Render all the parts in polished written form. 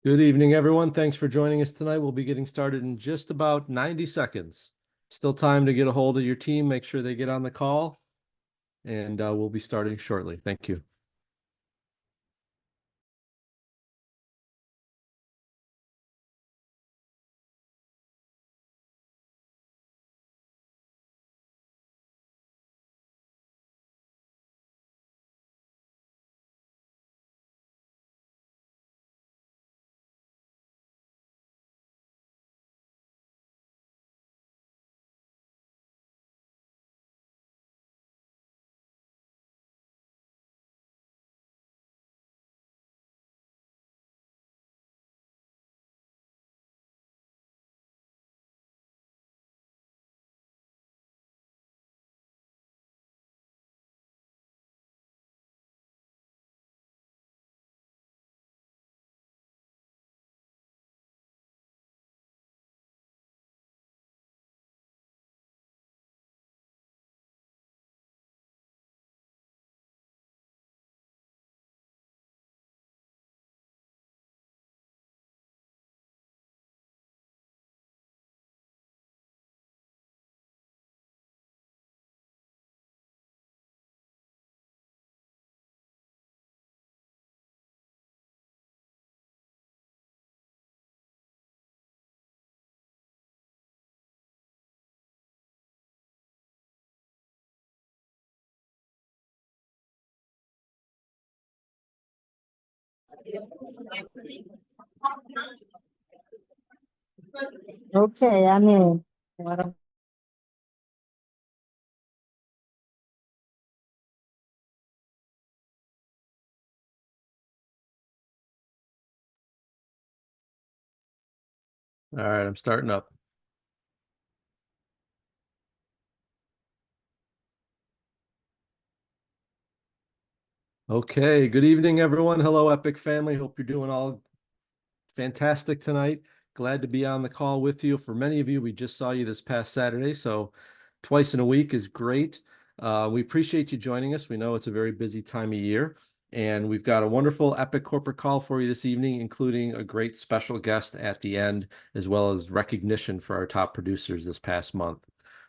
Good evening, everyone. Thanks for joining us tonight. We'll be getting started in just about 90 seconds. Still time to get a hold of your team, make sure they get on the call, and we'll be starting shortly. Thank you. Okay, I'm in. What All right, I'm starting up. Okay, good evening, everyone. Hello, Epic family. Hope you're doing all fantastic tonight. Glad to be on the call with you. For many of you, we just saw you this past Saturday, so twice in a week is great. We appreciate you joining us. We know it's a very busy time of year, and we've got a wonderful Epic corporate call for you this evening, including a great special guest at the end, as well as recognition for our top producers this past month.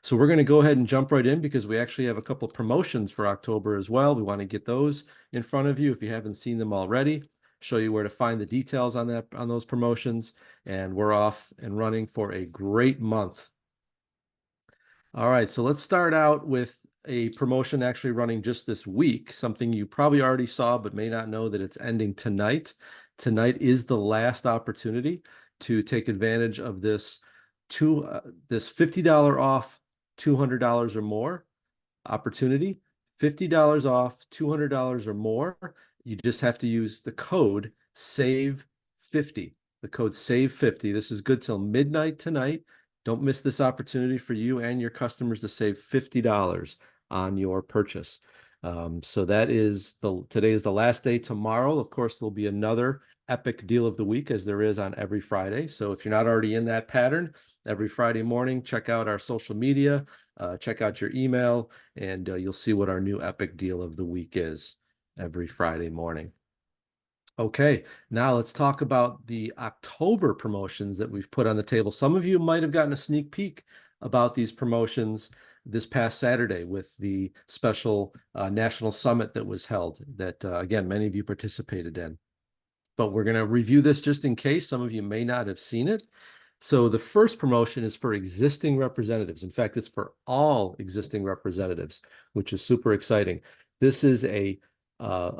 So we're going to go ahead and jump right in because we actually have a couple of promotions for October as well. We want to get those in front of you if you haven't seen them already, show you where to find the details on those promotions, and we're off and running for a great month. All right, so let's start out with a promotion actually running just this week, something you probably already saw but may not know that it's ending tonight. Tonight is the last opportunity to take advantage of this $50 off $200 or more opportunity. $50 off $200 or more. You just have to use the code SAVE50. The code SAVE50. This is good till midnight tonight. Don't miss this opportunity for you and your customers to save $50 on your purchase. So that is today is the last day. Tomorrow, of course, there'll be another Epic deal of the week, as there is on every Friday. So if you're not already in that pattern, every Friday morning, check out our social media, check out your email, and you'll see what our new Epic deal of the week is every Friday morning. Okay, now let's talk about the October promotions that we've put on the table. Some of you might have gotten a sneak peek about these promotions this past Saturday with the special national summit that was held that, again, many of you participated in. But we're going to review this just in case some of you may not have seen it. So the first promotion is for existing representatives. In fact, it's for all existing representatives, which is super exciting. This is a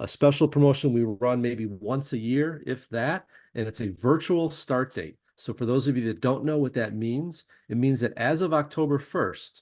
special promotion we run maybe once a year, if that, and it's a virtual start date. So for those of you that don't know what that means, it means that as of October 1st,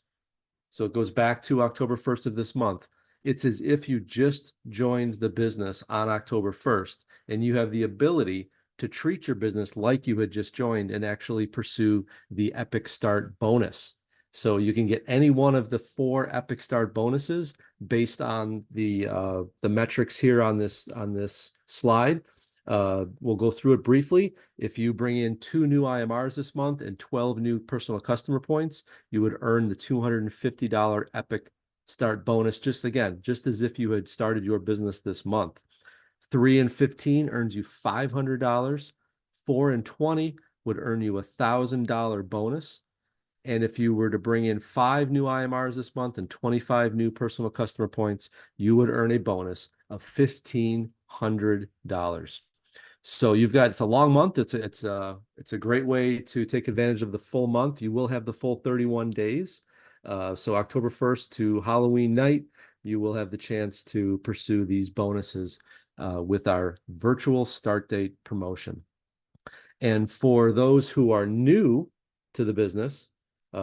so it goes back to October 1st of this month, it's as if you just joined the business on October 1st, and you have the ability to treat your business like you had just joined and actually pursue the Epic Start bonus. So you can get any one of the 4 Epic Start bonuses based on the metrics here on this slide. We'll go through it briefly. If you bring in 2 new IMRs this month and 12 new personal customer points, you would earn the $250 Epic Start bonus, just as if you had started your business this month. 3 and 15 earns you $500. 4 and 20 would earn you $1,000 bonus. And if you were to bring in 5 new IMRs this month and 25 new personal customer points, you would earn a bonus of $1,500. So it's a long month. It's a great way to take advantage of the full month. You will have the full 31 days. So October 1st to Halloween night, you will have the chance to pursue these bonuses with our virtual start date promotion. And for those who are new to the business,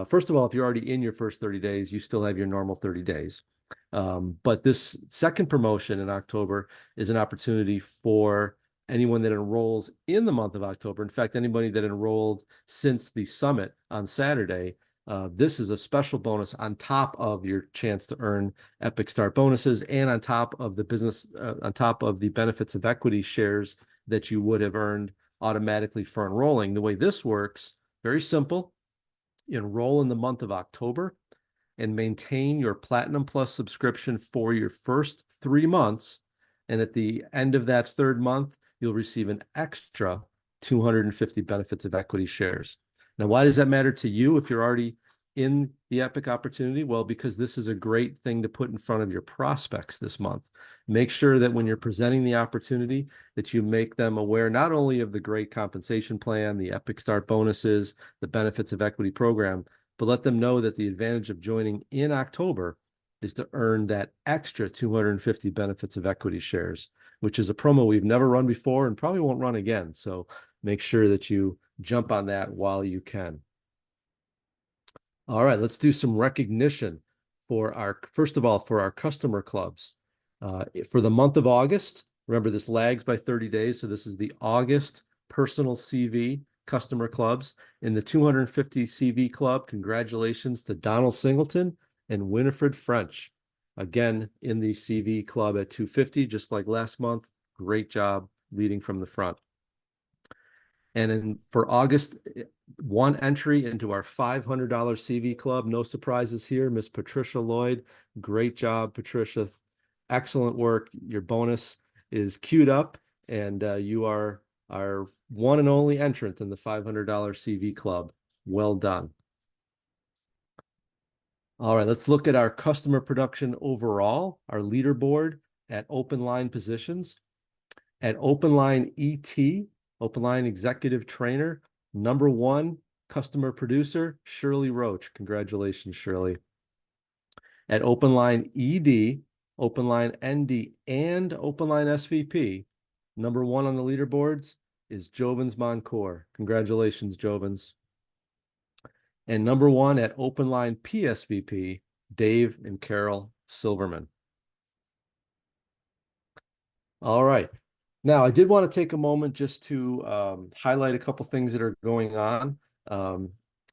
first of all, if you're already in your first 30 days, you still have your normal 30 days. But this second promotion in October is an opportunity for anyone that enrolls in the month of October. In fact, anybody that enrolled since the summit on Saturday, this is a special bonus on top of your chance to earn Epic Start bonuses and on top of the on top of the benefits of equity shares that you would have earned automatically for enrolling. The way this works, very simple. Enroll in the month of October and maintain your Platinum Plus subscription for your first 3 months. And at the end of that third month, you'll receive an extra 250 benefits of equity shares. Now, why does that matter to you if you're already in the Epic opportunity? Well, because this is a great thing to put in front of your prospects this month. Make sure that when you're presenting the opportunity, that you make them aware not only of the great compensation plan, the Epic Start bonuses, the benefits of equity program, but let them know that the advantage of joining in October is to earn that extra 250 benefits of equity shares, which is a promo we've never run before and probably won't run again. So make sure that you jump on that while you can. All right, let's do some recognition for first of all, for our customer clubs. For the month of August, remember this lags by 30 days. So this is the August personal CV customer clubs. In the 250 CV club, congratulations to Donald Singleton and Winifred French. Again, in the CV club at 250, just like last month. Great job leading from the front. And for August, 1 entry into our $500 CV club. No surprises here. Miss Patricia Lloyd. Great job, Patricia. Excellent work. Your bonus is queued up, and you are our one and only entrant in the $500 CV club. Well done. All right, let's look at our customer production overall, our leaderboard at open line positions. At open line ET, open line executive trainer, #1 customer producer, Shirley Roach. Congratulations, Shirley. At open line ED, open line ND, and open line SVP, #1 on the leaderboards is Jovens Moncour. Congratulations, Jovens. And #1 at open line PSVP, Dave and Carol Silverman. All right. Now, I did want to take a moment just to highlight a couple things that are going on.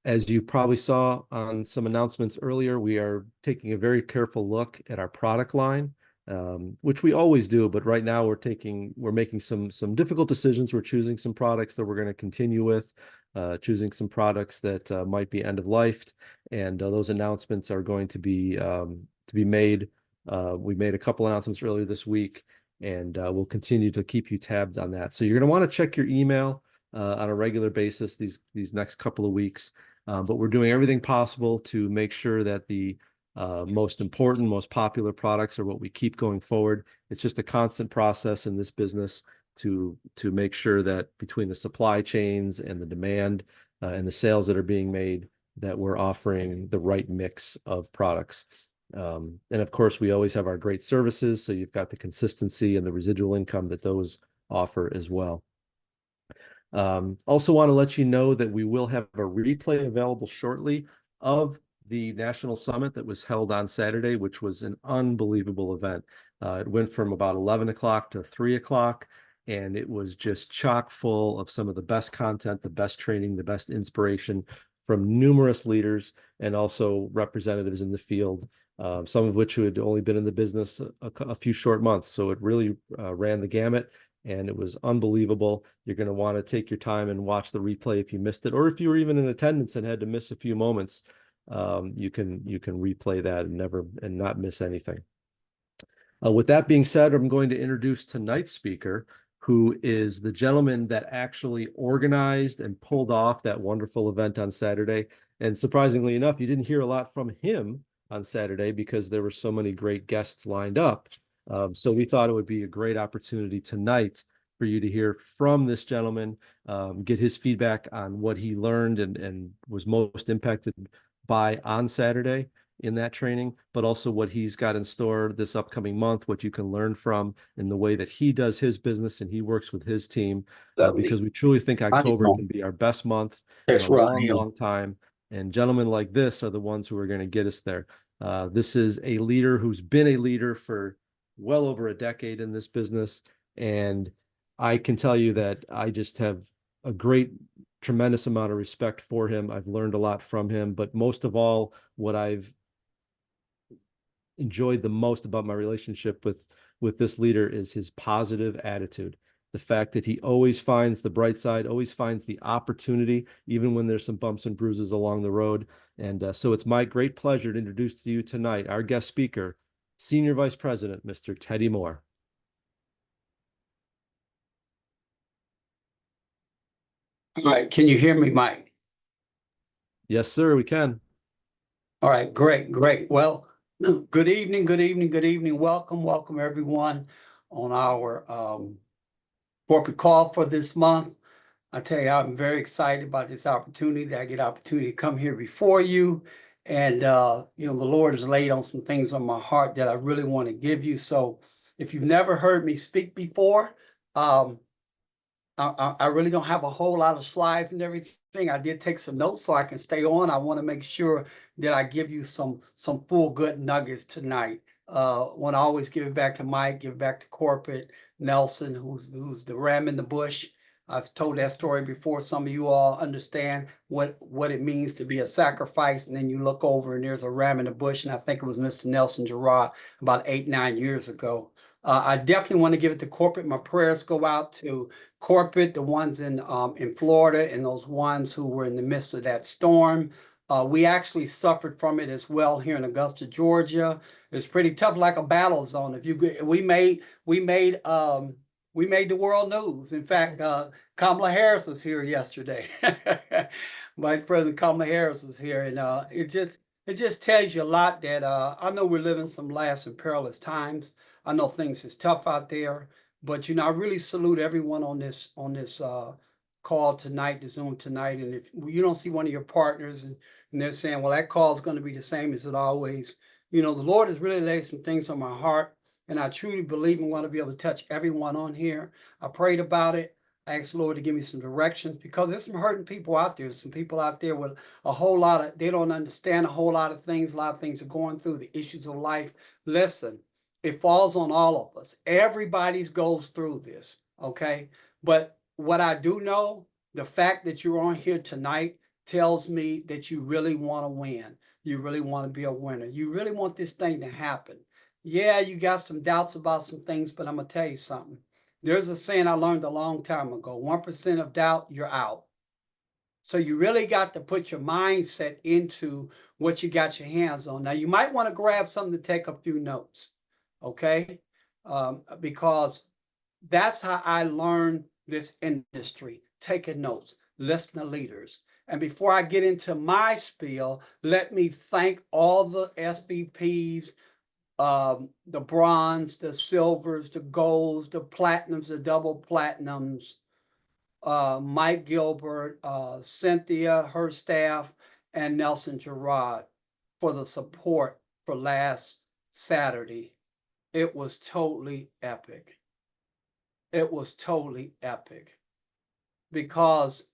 As you probably saw on some announcements earlier, we are taking a very careful look at our product line, which we always do. But right now, we're making some difficult decisions. We're choosing some products that we're going to continue with, choosing some products that might be end of life, and those announcements are going to be made. We made a couple announcements earlier this week, and we'll continue to keep you tabbed on that. So you're going to want to check your email on a regular basis these next couple of weeks. But we're doing everything possible to make sure that the most important, most popular products are what we keep going forward. It's just a constant process in this business to make sure that between the supply chains and the demand and the sales that are being made, that we're offering the right mix of products. And of course, we always have our great services, so you've got the consistency and the residual income that those offer as well. Also want to let you know that we will have a replay available shortly of the National Summit that was held on Saturday, which was an unbelievable event. It went from about 11 o'clock to 3 o'clock, and it was just chock full of some of the best content, the best training, the best inspiration from numerous leaders and also representatives in the field, some of which who had only been in the business a few short months. So it really ran the gamut, and it was unbelievable. You're going to want to take your time and watch the replay if you missed it, or if you were even in attendance and had to miss a few moments, you can replay that and not miss anything. With that being said, I'm going to introduce tonight's speaker, who is the gentleman that actually organized and pulled off that wonderful event on Saturday. And surprisingly enough, you didn't hear a lot from him on Saturday because there were so many great guests lined up. So we thought it would be a great opportunity tonight for you to hear from this gentleman, get his feedback on what he learned and was most impacted by on Saturday in that training, but also what he's got in store this upcoming month, what you can learn from in the way that he does his business and he works with his team, because we truly think October can be our best month in a long, long time. And gentlemen like this are the ones who are going to get us there. This is a leader who's been a leader for well over a decade in this business. And I can tell you that I just have a tremendous amount of respect for him. I've learned a lot from him, but most of all, what I've enjoyed the most about my relationship with this leader is his positive attitude. The fact that he always finds the bright side, always finds the opportunity, even when there's some bumps and bruises along the road. And so it's my great pleasure to introduce to you tonight our guest speaker, Senior Vice President, Mr. Teddy Moore. All right. Can you hear me, Mike? Yes, sir, we can. All right. Great. Great. Well, good evening. Good evening. Good evening. Welcome. Welcome, everyone, on our corporate call for this month. I tell you, I'm very excited about this opportunity that I get opportunity to come here before you. And, the Lord has laid on some things on my heart that I really want to give you. So if you've never heard me speak before, I really don't have a whole lot of slides and everything. I did take some notes so I can stay on. I want to make sure that I give you some full good nuggets tonight. Want to always give it back to Mike, give it back to corporate, Nelson, who's the ram in the bush. I've told that story before. Some of you all understand what it means to be a sacrifice, and then you look over and there's a ram in the bush, and I think it was Mr. Nelson Gerard about 8-9 years ago. I definitely want to give it to corporate. My prayers go out to corporate, the ones in Florida, and those ones who were in the midst of that storm. We actually suffered from it as well here in Augusta, Georgia. It's pretty tough, like a battle zone. We made the world news. In fact, Kamala Harris was here yesterday. Vice President Kamala Harris was here, and it just tells you a lot that I know we're living some last and perilous times. I know things is tough out there, but I really salute everyone on this call tonight, the Zoom tonight. And if you don't see one of your partners and they're saying, well, that call is going to be the same as it always, the Lord has really laid some things on my heart, and I truly believe and want to be able to touch everyone on here. I prayed about it. I asked the Lord to give me some directions, because there's some hurting people out there. Some people out there with they don't understand a whole lot of things. A lot of things are going through, the issues of life. Listen, it falls on all of us. Everybody goes through this, okay? But what I do know, the fact that you're on here tonight tells me that you really want to win. You really want to be a winner. You really want this thing to happen. Yeah, you got some doubts about some things, but I'm going to tell you something. There's a saying I learned a long time ago: 1% of doubt, you're out. So you really got to put your mindset into what you got your hands on. Now, you might want to grab something to take a few notes, okay? Because that's how I learned this industry, taking notes, listening to leaders. And before I get into my spiel, let me thank all the SVPs, the bronze, the silvers, the golds, the platinums, the double platinums, Mike Gilbert, Cynthia, her staff, and Nelson Gerard for the support for last Saturday. It was totally epic. It was totally epic, because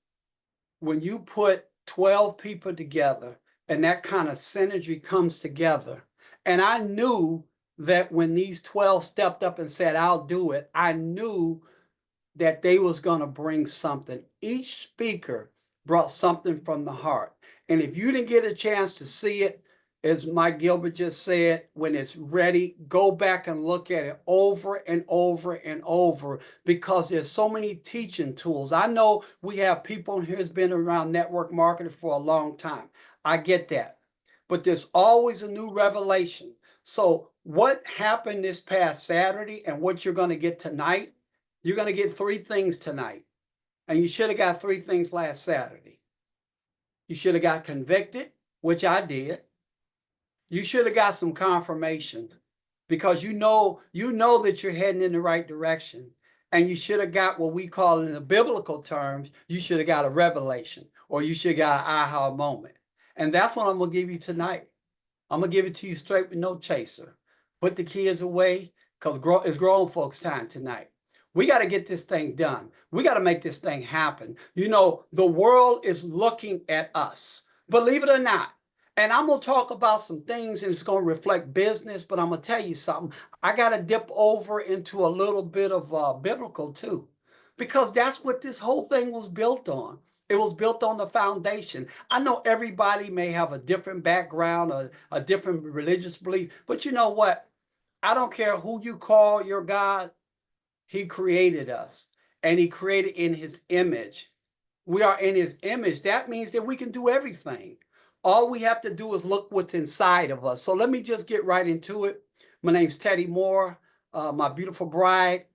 when you put 12 people together and that kind of synergy comes together, and I knew that when these 12 stepped up and said, I'll do it, I knew that they was going to bring something. Each speaker brought something from the heart. And if you didn't get a chance to see it, as Mike Gilbert just said, when it's ready, go back and look at it over and over and over, because there's so many teaching tools. I know we have people here who's been around network marketing for a long time. I get that. But there's always a new revelation. So what happened this past Saturday and what you're going to get tonight You're going to get 3 things tonight. And you should have got 3 things last Saturday. You should have got convicted, which I did. You should have got some confirmation because you know that you're heading in the right direction. And you should have got what we call in the biblical terms, you should have got a revelation or you should have got an aha moment. And that's what I'm going to give you tonight. I'm going to give it to you straight with no chaser. Put the kids away because it's grown folks' time tonight. We got to get this thing done. We got to make this thing happen. You know, the world is looking at us, believe it or not. And I'm going to talk about some things and it's going to reflect business, but I'm going to tell you something. I got to dip over into a little bit of biblical too, because that's what this whole thing was built on. It was built on the foundation. I know everybody may have a different background, a different religious belief, but you know what? I don't care who you call your God. He created us and he created in his image. We are in his image. That means that we can do everything. All we have to do is look what's inside of us. So let me just get right into it. My name's Teddy Moore. My beautiful bride,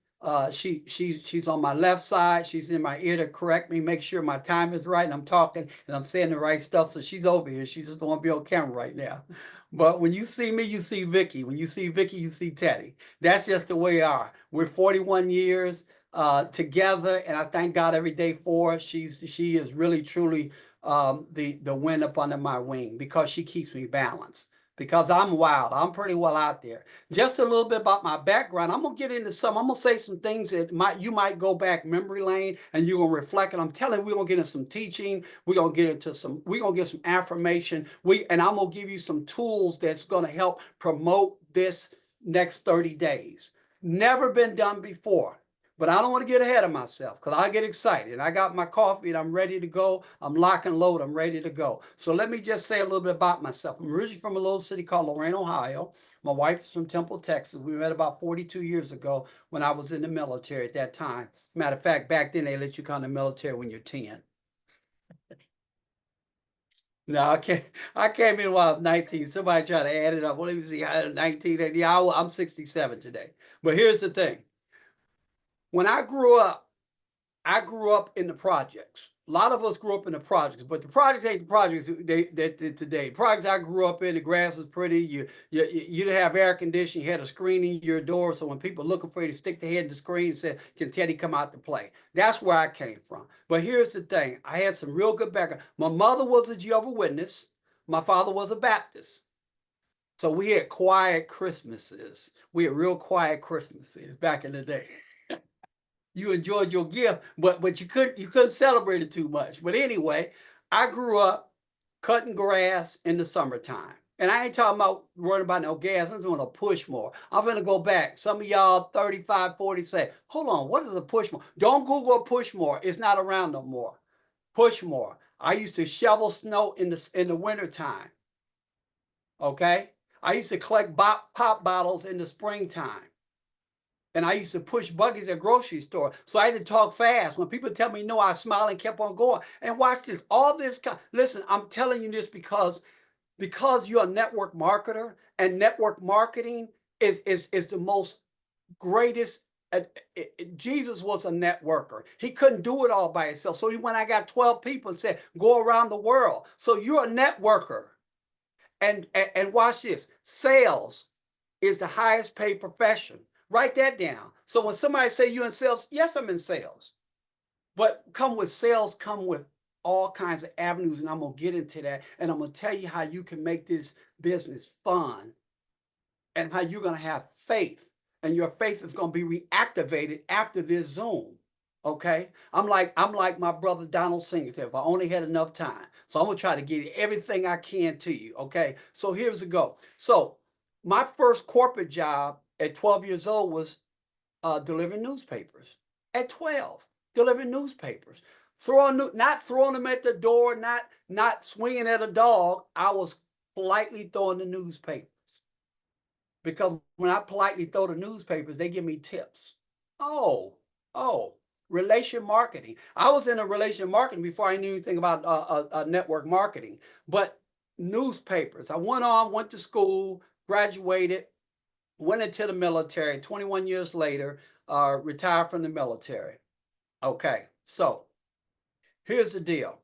she's on my left side. She's in my ear to correct me, make sure my time is right and I'm talking and I'm saying the right stuff. So she's over here. She just don't want to be on camera right now. But when you see me, you see Vicky. When you see Vicky, you see Teddy. That's just the way we are. We're 41 years together, and I thank God every day for her. She is really truly the wind up under my wing because she keeps me balanced. Because I'm wild, I'm pretty well out there. Just a little bit about my background. I'm gonna get into some. I'm gonna say some things that you might go back memory lane and you're gonna reflect. And I'm telling you, we're gonna get into some teaching. We're gonna get some affirmation. And I'm gonna give you some tools that's gonna help promote this next 30 days. Never been done before. But I don't want to get ahead of myself because I get excited. I got my coffee and I'm ready to go. I'm lock and load. I'm ready to go. So let me just say a little bit about myself. I'm originally from a little city called Lorain, Ohio. My wife is from Temple, Texas. We met about 42 years ago when I was in the military at that time. Matter of fact, back then they let you come in the military when you're 10. No, I came in while I was 19. Somebody tried to add it up. Well, let me see. I had 19. Yeah, I'm 67 today. But here's the thing. When I grew up in the projects. A lot of us grew up in the projects, but the projects ain't the projects that today. Projects I grew up in, the grass was pretty. You didn't have air conditioning. You had a screen in your door, so when people looking for you to stick their head in the screen and say, "Can Teddy come out to play?" That's where I came from. But here's the thing: I had some real good background. My mother was a Jehovah's Witness. My father was a Baptist. So we had quiet Christmases. We had real quiet Christmases back in the day. You enjoyed your gift, but you couldn't celebrate it too much. But anyway, I grew up cutting grass in the summertime. And I ain't talking about running about no gas. I'm doing a push mower. I'm going to go back. Some of y'all 35, 40 say, hold on, what is a push mower? Don't Google a push mower. It's not around no more. Push mower. I used to shovel snow in the wintertime. Okay? I used to collect pop bottles in the springtime. And I used to push buggies at grocery store. So I had to talk fast. When people tell me no, I smiled and kept on going. And watch this. All this, listen, I'm telling you this because you're a network marketer, and network marketing is the most greatest. Jesus was a networker. He couldn't do it all by himself. So when I got 12 people and said, go around the world. So you're a networker. And watch this. Sales is the highest paid profession. Write that down. So when somebody say you in sales, yes, I'm in sales. But come with sales, come with all kinds of avenues, and I'm going to get into that. And I'm going to tell you how you can make this business fun and how you're going to have faith. And your faith is going to be reactivated after this Zoom. Okay? I'm like my brother Donald Singleton. If I only had enough time. So I'm going to try to get everything I can to you. Okay? So here's the go. So my first corporate job at 12 years old was delivering newspapers. At 12, delivering newspapers. Not throwing them at the door, not swinging at a dog. I was politely throwing the newspapers. Because when I politely throw the newspapers, they give me tips. Oh, relation marketing. I was in a relation marketing before I knew anything about network marketing. But newspapers. I went to school, graduated, went into the military, 21 years later, retired from the military. Okay, so here's the deal.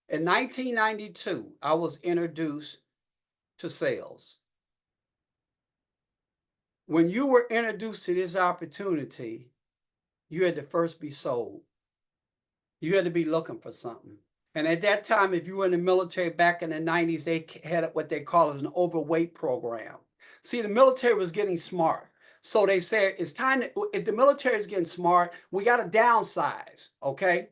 In 1992, I was introduced to sales. When you were introduced to this opportunity, you had to first be sold. You had to be looking for something. And at that time, if you were in the military back in the 90s, they had what they call as an overweight program. See, the military was getting smart. So they said, it's time to, if the military is getting smart, we got to downsize, okay?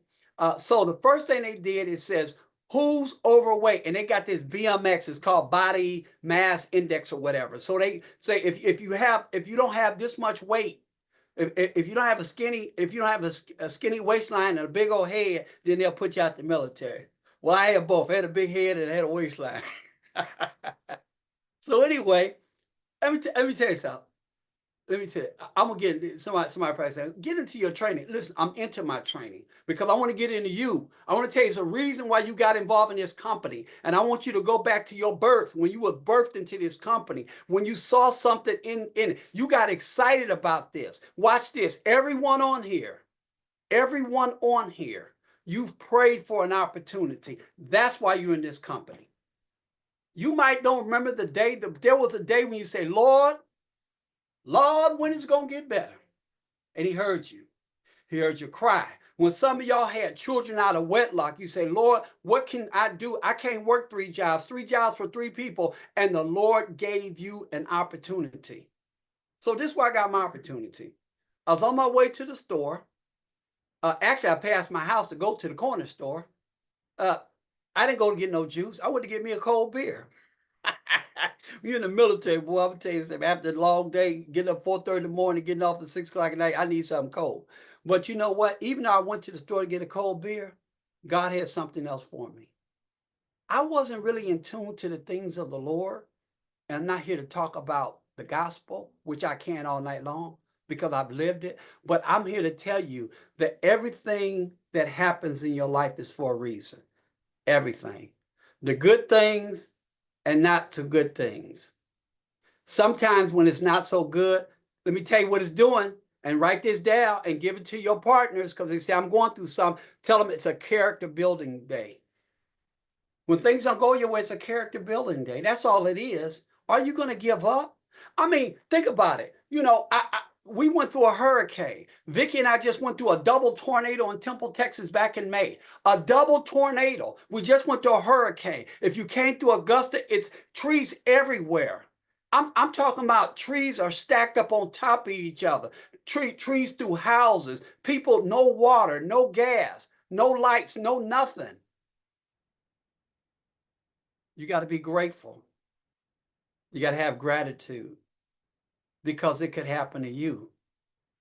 So the first thing they did, it says, who's overweight? And they got this BMX, it's called body mass index or whatever. So they say, if you don't have this much weight, if you don't have a skinny waistline and a big old head, then they'll put you out the military. Well, I had both. I had a big head and I had a waistline. So anyway, let me tell you something. Let me tell you, I'm gonna get somebody probably saying, get into your training. Listen, I'm into my training because I want to get into you. I want to tell you, it's a reason why you got involved in this company. And I want you to go back to your birth, when you were birthed into this company, when you saw something in it, you got excited about this. Watch this. Everyone on here, you've prayed for an opportunity. That's why you're in this company. You might don't remember the day, there was a day when you say, Lord, when it's going to get better? And he heard you. He heard you cry. When some of y'all had children out of wedlock, you say, Lord, what can I do? I can't work 3 jobs for 3 people. And the Lord gave you an opportunity. So this is where I got my opportunity. I was on my way to the store. Actually, I passed my house to go to the corner store. I didn't go to get no juice. I went to get me a cold beer. You're in the military, boy. I'm gonna tell you something. After a long day, getting up 4:30 in the morning, getting off at 6 o'clock at night, I need something cold. But you know what? Even though I went to the store to get a cold beer, God had something else for me. I wasn't really in tune to the things of the Lord, and I'm not here to talk about the gospel, which I can all night long because I've lived it. But I'm here to tell you that everything that happens in your life is for a reason. Everything. The good things and not so good things. Sometimes when it's not so good, let me tell you what it's doing, and write this down and give it to your partners, because they say, I'm going through something. Tell them it's a character building day. When things don't go your way, it's a character building day. That's all it is. Are you going to give up? I mean, think about it. You know, we went through a hurricane. Vicki and I just went through a double tornado in Temple, Texas back in May. A double tornado. We just went through a hurricane. If you came through Augusta, it's trees everywhere. I'm talking about trees are stacked up on top of each other. Trees through houses. People, no water, no gas, no lights, no nothing. You got to be grateful. You got to have gratitude, because it could happen to you.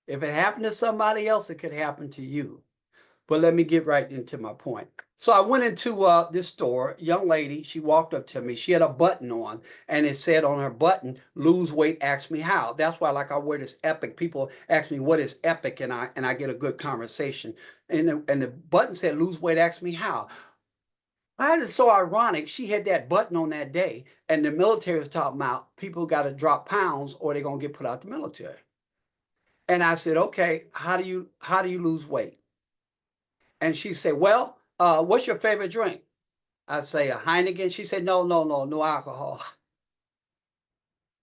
If it happened to somebody else, it could happen to you. But let me get right into my point. So I went into this store, young lady, she walked up to me. She had a button on, and it said on her button, lose weight, ask me how. That's why, like, I wear this Epic. People ask me, what is Epic? And I get a good conversation. And the button said, lose weight, ask me how. Why is it so ironic? She had that button on that day, and the military was talking about people got to drop pounds or they're going to get put out the military. And I said, okay, how do you lose weight? And she said, well, what's your favorite drink? I say, a Heineken. She said, no alcohol.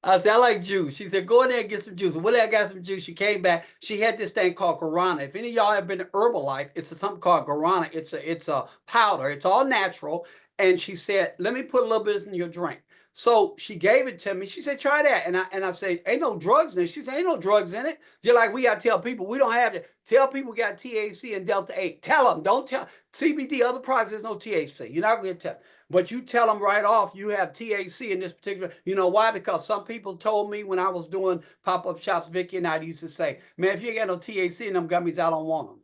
I said, I like juice. She said, go in there and get some juice. Well, I got some juice. She came back. She had this thing called Guarana. If any of y'all have been to Herbalife, it's something called Guarana. It's a powder. It's all natural. And she said, let me put a little bit in your drink. So she gave it to me. She said, try that. And I said, ain't no drugs in it. She said, ain't no drugs in it. Just like we got to tell people, we don't have to. Tell people we got THC and Delta 8. Tell them. Don't tell. CBD, other products, there's no THC. You're not going to tell. But you tell them right off you have THC in this particular. You know why? Because some people told me when I was doing pop-up shops, Vicki and I used to say, man, if you ain't got no THC in them gummies, I don't want them.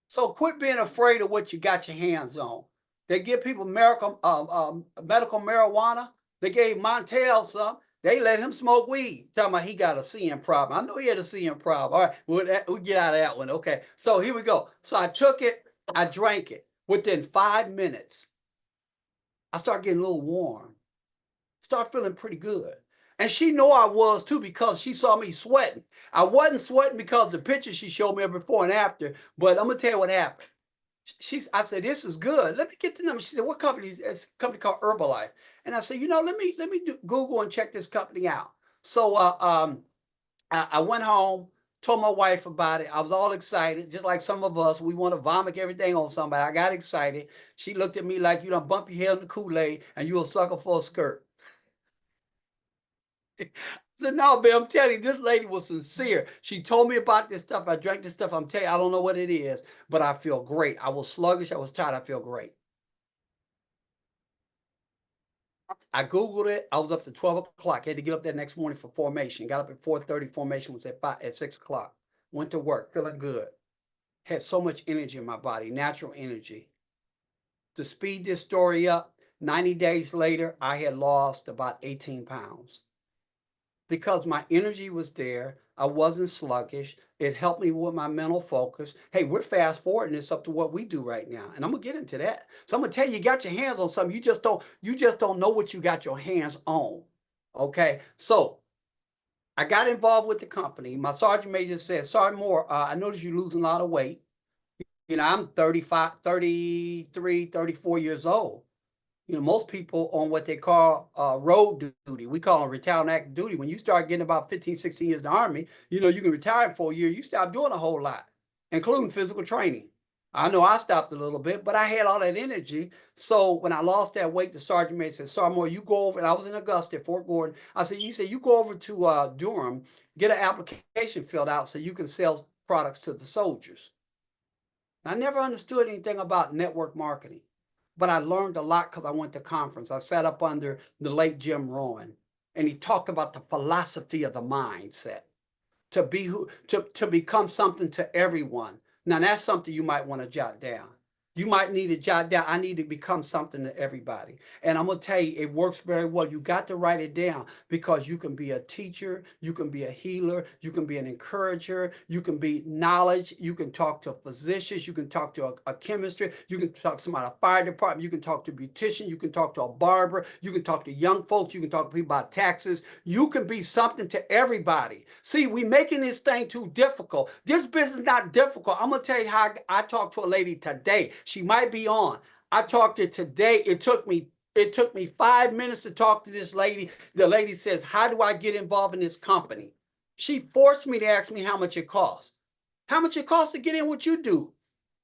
So quit being afraid of what you got your hands on. They give people medical marijuana. They gave Montel some. They let him smoke weed. Talking about he got a seeing problem. I know he had a seeing problem. All right, we'll get out of that one. Okay, so here we go. So I took it. I drank it. Within 5 minutes, I start getting a little warm. Start feeling pretty good. And she know I was too because she saw me sweating. I wasn't sweating because of the picture she showed me before and after, but I'm gonna tell you what happened. I said, this is good. Let me get the number. She said, what company? It's a company called Herbalife. And I said, let me do Google and check this company out. So I went home, told my wife about it. I was all excited, just like some of us. We want to vomit everything on somebody. I got excited. She looked at me like you done bump your head in the Kool-Aid and you a sucker for a skirt. I said, no, babe, I'm telling you, this lady was sincere. She told me about this stuff. I drank this stuff. I'm telling you, I don't know what it is, but I feel great. I was sluggish. I was tired. I feel great. I Googled it. I was up to 12 o'clock. I had to get up that next morning for formation. Got up at 4:30. Formation was at 6 o'clock. Went to work, feeling good. Had so much energy in my body, natural energy. To speed this story up, 90 days later, I had lost about 18 pounds. Because my energy was there. I wasn't sluggish. It helped me with my mental focus. Hey, we're fast forwarding this up to what we do right now. And I'm gonna get into that. So I'm gonna tell you, you got your hands on something. You just don't know what you got your hands on. Okay. So I got involved with the company. My sergeant major said, Sergeant Moore, I noticed you're losing a lot of weight. I'm 35, 33, 34 years old. Most people on what they call road duty, we call them retired active duty. When you start getting about 15, 16 years in the Army, you can retire for a year. You stop doing a whole lot, including physical training. I know I stopped a little bit, but I had all that energy. So when I lost that weight, the sergeant major said, Sergeant Moore, you go over, and I was in Augusta at Fort Gordon. I said, you go over to Durham, get an application filled out so you can sell products to the soldiers. I never understood anything about network marketing, but I learned a lot because I went to conference. I sat up under the late Jim Rohn, and he talked about the philosophy of the mindset to become something to everyone. Now that's something you might want to jot down. You might need to jot down, I need to become something to everybody. And I'm going to tell you, it works very well. You got to write it down because you can be a teacher, you can be a healer, you can be an encourager, you can be knowledge, you can talk to physicians, you can talk to a chemistry, you can talk to somebody at a fire department, you can talk to a beautician, you can talk to a barber, you can talk to young folks, you can talk to people about taxes. You can be something to everybody. See, we making this thing too difficult. This business is not difficult. I'm going to tell you how I talked to a lady today. She might be on. I talked to her today. It took me 5 minutes to talk to this lady. The lady says, how do I get involved in this company? She forced me to ask me how much it costs. How much it costs to get in what you do?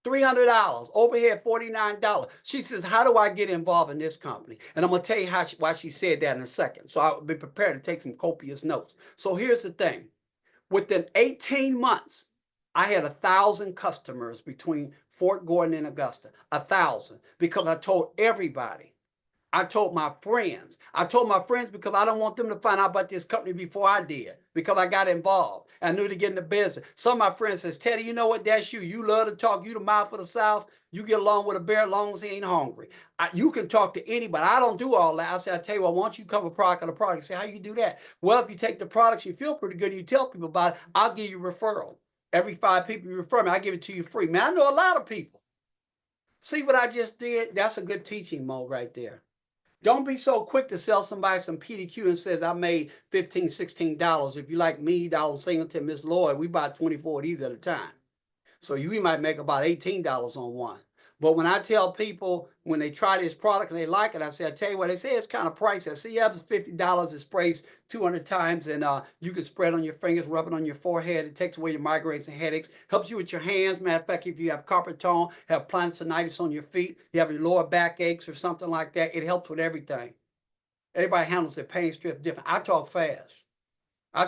$300, overhead $49. She says, how do I get involved in this company? And I'm going to tell you why she said that in a second. So I'll be prepared to take some copious notes. So here's the thing. Within 18 months, I had 1,000 customers between Fort Gordon and Augusta, 1,000, because I told everybody. I told my friends. I told my friends because I don't want them to find out about this company before I did, because I got involved. I knew to get in the business. Some of my friends says, Teddy, you know what? That's you. You love to talk. You the mouth of the South. You get along with a bear as long as he ain't hungry. You can talk to anybody. I don't do all that. I say, I tell you what, why don't you come a product on a product? Say, how you do that? Well, if you take the products, you feel pretty good, and you tell people about it, I'll give you a referral. Every 5 people you refer me, I give it to you free. Man, I know a lot of people. See what I just did? That's a good teaching mode right there. Don't be so quick to sell somebody some PDQ and says, I made $15, $16. If you like me, Dollar Singleton, Miss Lloyd, we buy 24 of these at a time. So you might make about $18 on one. But when I tell people, when they try this product and they like it, I say, I tell you what, they say it's kind of pricey. I say, yeah, it's $50. It sprays 200 times, and you can spread on your fingers, rub it on your forehead. It takes away your migraines and headaches, helps you with your hands. Matter of fact, if you have carpal tunnel, have plantar fasciitis on your feet, you have your lower back aches or something like that, it helps with everything. Everybody handles their pain strip different. I talk fast. I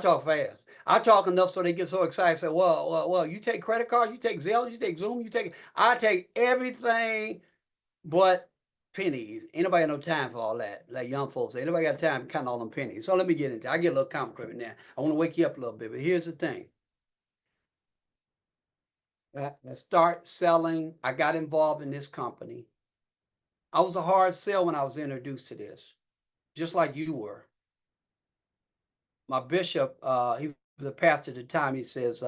talk enough so they get so excited. Say, well, you take credit cards, you take Zelle, you take Zoom, I take everything but pennies. Ain't nobody got no time for all that. Like young folks say, nobody got time to count all them pennies. So let me get into it. I get a little complicated now. I want to wake you up a little bit, but here's the thing. I start selling. I got involved in this company. I was a hard sell when I was introduced to this, just like you were. My bishop, he was a pastor at the time. He says,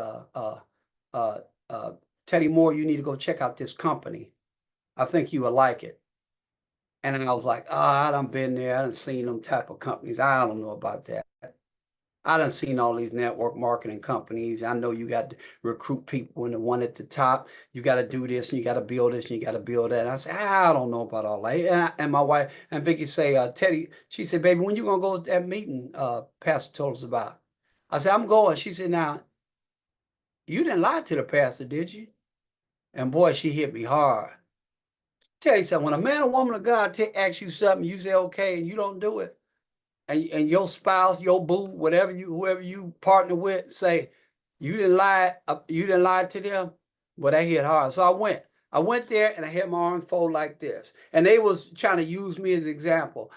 Teddy Moore, you need to go check out this company. I think you will like it. And then I was like, I done been there. I done seen them type of companies. I don't know about that. I done seen all these network marketing companies. I know you got to recruit people and the one at the top, you got to do this and you got to build this and you got to build that. And I said, I don't know about all that. And my wife and Vicky say, Teddy, she said, baby, when you gonna go to that meeting Pastor told us about? I said, I'm going. She said, now, you didn't lie to the pastor, did you? And boy, she hit me hard. Tell you something, when a man or woman of God asks you something, you say okay, and you don't do it, and your spouse, your boo, whoever you partner with, say you didn't lie to them, but that hit hard. So I went there and I had my arms folded like this, and they was trying to use me as an example.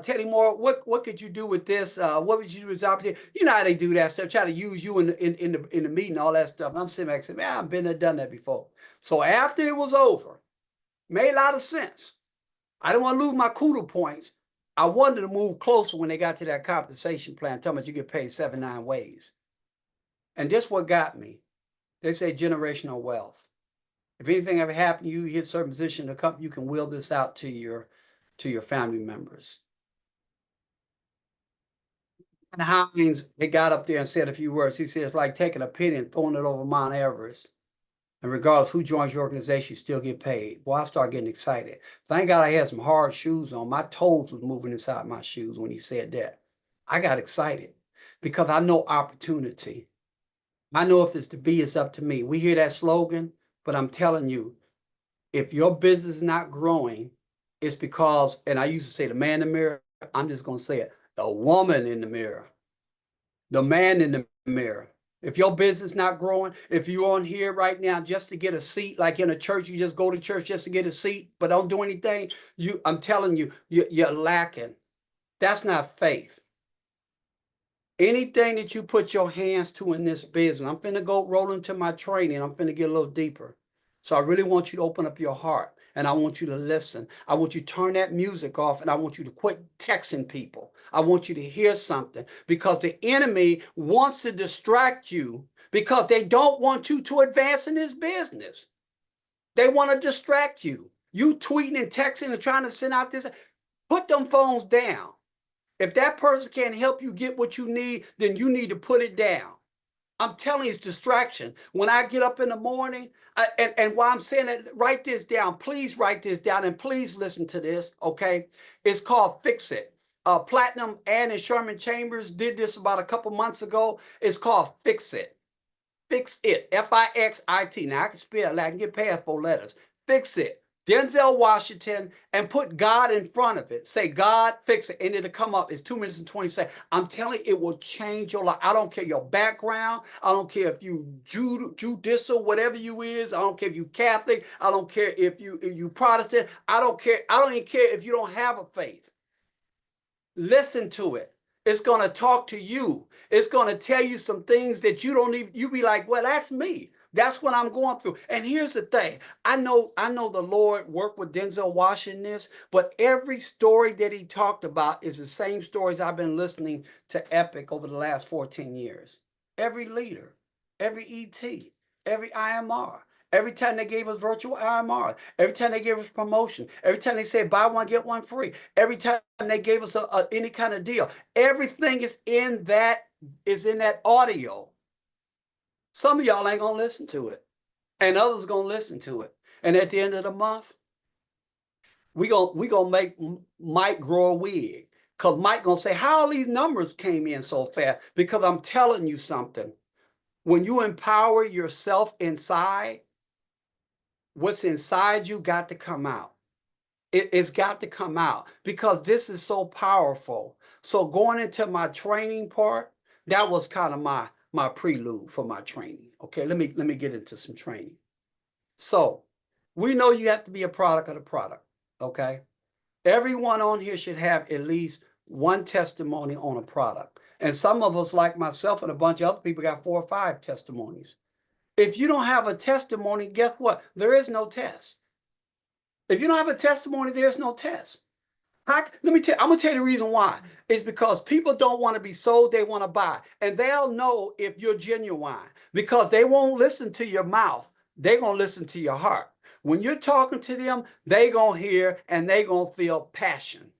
Teddy Moore, what could you do with this? What would you do with this opportunity? You know how they do that stuff, try to use you in the meeting, all that stuff. And I'm sitting back saying, man, I've been there, done that before. So after it was over, made a lot of sense. I didn't want to lose my CUDA points. I wanted to move closer when they got to that compensation plan, telling me you get paid 7-9 ways. And this what got me. They say generational wealth. If anything ever happened to you, you hit a certain position in the company, you can will this out to your family members. And Hines, he got up there and said a few words. He said, it's like taking a penny and throwing it over Mount Everest. And regardless who joins your organization, you still get paid. Boy, I started getting excited. Thank God I had some hard shoes on. My toes was moving inside my shoes when he said that. I got excited because I know opportunity. I know if it's to be, it's up to me. We hear that slogan, but I'm telling you, if your business is not growing, it's because, and I used to say the man in the mirror, I'm just going to say it, the woman in the mirror, the man in the mirror. If your business not growing, if you're on here right now just to get a seat, like in a church, you just go to church just to get a seat, but don't do anything, I'm telling you, you're lacking. That's not faith. Anything that you put your hands to in this business, I'm finna go roll into my training. I'm finna get a little deeper. So I really want you to open up your heart and I want you to listen. I want you to turn that music off and I want you to quit texting people. I want you to hear something because the enemy wants to distract you because they don't want you to advance in this business. They want to distract you. You tweeting and texting and trying to send out this, put them phones down. If that person can't help you get what you need, then you need to put it down. I'm telling you, it's distraction. When I get up in the morning, and while I'm saying that, write this down. Please write this down and please listen to this, okay? It's called Fix It. Platinum and Sherman Chambers did this about a couple months ago. It's called Fix It. Fix It, F-I-X-I-T. Now, I can spell it. I can get past 4 letters. Fix It. Denzel Washington, and put God in front of it. Say, God, fix it. And it'll come up. It's 2 minutes and 20 seconds. I'm telling you, it will change your life. I don't care your background. I don't care if you judicial, whatever you is. I don't care if you Catholic. I don't care if you Protestant. I don't care. I don't even care if you don't have a faith. Listen to it. It's going to talk to you. It's going to tell you some things that you don't even, you be like, well, that's me. That's what I'm going through. And here's the thing. I know the Lord worked with Denzel Washington this, but every story that he talked about is the same stories I've been listening to Epic over the last 14 years. Every leader, every ET, every IMR. Every time they gave us virtual IMR, every time they gave us promotion, every time they said buy one, get one free, every time they gave us any kind of deal, everything is in that audio. Some of y'all ain't gonna listen to it, and others are gonna listen to it. And at the end of the month, we gonna make Mike grow a wig, because Mike gonna say, how all these numbers came in so fast? Because I'm telling you something. When you empower yourself inside, what's inside you got to come out. It's got to come out because this is so powerful. So going into my training part, that was kind of my prelude for my training. Okay, let me get into some training. So we know you have to be a product of the product. Okay, everyone on here should have at least one testimony on a product. And some of us, like myself and a bunch of other people, got 4 or 5 testimonies. If you don't have a testimony, guess what? There is no test. If you don't have a testimony, there's no test. I'm going to tell you the reason why. It's because people don't want to be sold, they want to buy. And they'll know if you're genuine because they won't listen to your mouth. They're going to listen to your heart. When you're talking to them, they're going to hear and they're going to feel passion.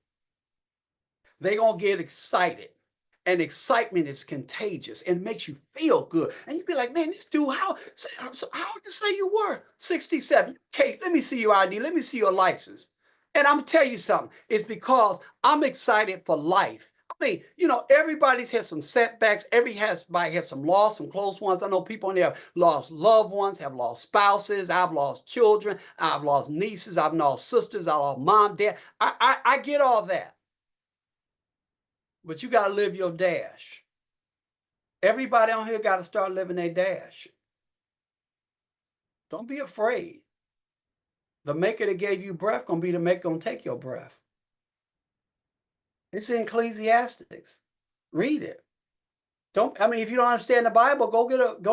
They're going to get excited. And excitement is contagious and makes you feel good. And you'd be like, man, this dude, how old you say you were? 67. Okay, let me see your ID. Let me see your license. And I'm gonna tell you something. It's because I'm excited for life. I mean, you know, everybody's had some setbacks. Everybody has some loss, some close ones. I know people in there have lost loved ones, have lost spouses. I've lost children. I've lost nieces. I've lost sisters. I lost mom, dad. I get all that. But you got to live your dash. Everybody on here got to start living their dash. Don't be afraid. The maker that gave you breath gonna be the maker gonna take your breath. It's in Ecclesiastes. Read it. I mean, if you don't understand the Bible, go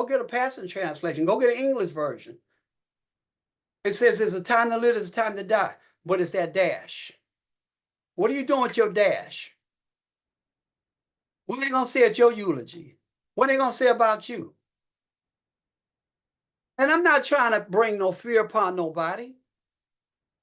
get a Passion Translation. Go get an English version. It says there's a time to live, there's a time to die, but it's that dash. What are you doing with your dash? What are they gonna say at your eulogy? What are they gonna say about you? And I'm not trying to bring no fear upon nobody,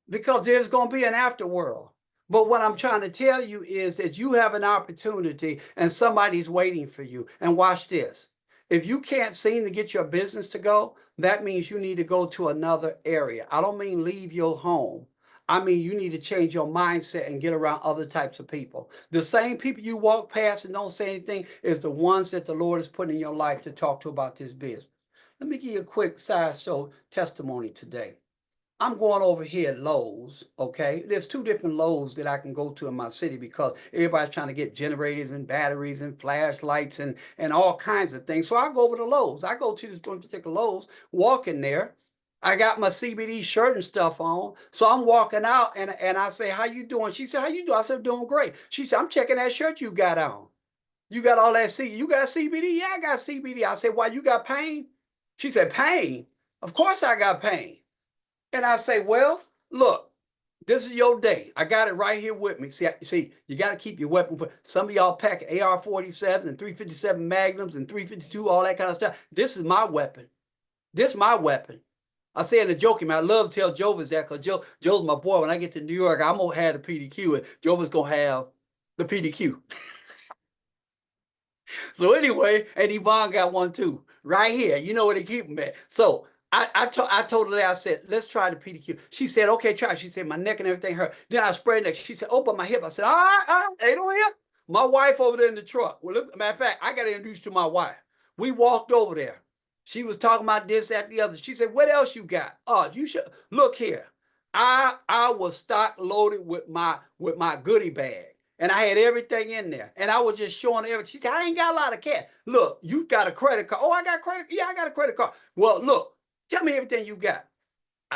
because there's going to be an afterworld. But what I'm trying to tell you is that you have an opportunity and somebody's waiting for you. And watch this. If you can't seem to get your business to go, that means you need to go to another area. I don't mean leave your home. I mean, you need to change your mindset and get around other types of people. The same people you walk past and don't say anything is the ones that the Lord has put in your life to talk to about this business. Let me give you a quick sideshow testimony today. I'm going over here at Lowe's, okay? There's 2 different Lowe's that I can go to in my city because everybody's trying to get generators and batteries and flashlights and all kinds of things. So I go over to Lowe's. I go to this one particular Lowe's, walk in there. I got my CBD shirt and stuff on. So I'm walking out and I say, how you doing? She said, how you doing? I said, I'm doing great. She said, I'm checking that shirt you got on. You got all that you got CBD? Yeah, I got CBD. I said, why, you got pain? She said, pain? Of course I got pain. And I say, well, look, this is your day. I got it right here with me. See, you got to keep your weapon. Some of y'all pack AR-47s and 357 Magnums and 352, all that kind of stuff. This is my weapon. This is my weapon. I say in a joking, man, I love to tell Jovis that because Joe's my boy. When I get to New York, I'm going to have the PDQ and Jovis going to have the PDQ. So anyway, and Yvonne got one too, right here. You know where they keep them at. So I told her that. I said, let's try the PDQ. She said, okay, try. She said, my neck and everything hurt. Then I sprayed neck. She said, oh, but my hip. I said, all right, they don't hip. My wife over there in the truck. Well, look, matter of fact, I got introduced to my wife. We walked over there. She was talking about this, that, the other. She said, what else you got? Oh, you should look here. I was stock loaded with my goodie bag. And I had everything in there. And I was just showing everything. She said, I ain't got a lot of cash. Look, you got a credit card. Oh, I got credit. Yeah, I got a credit card. Well, look, tell me everything you got.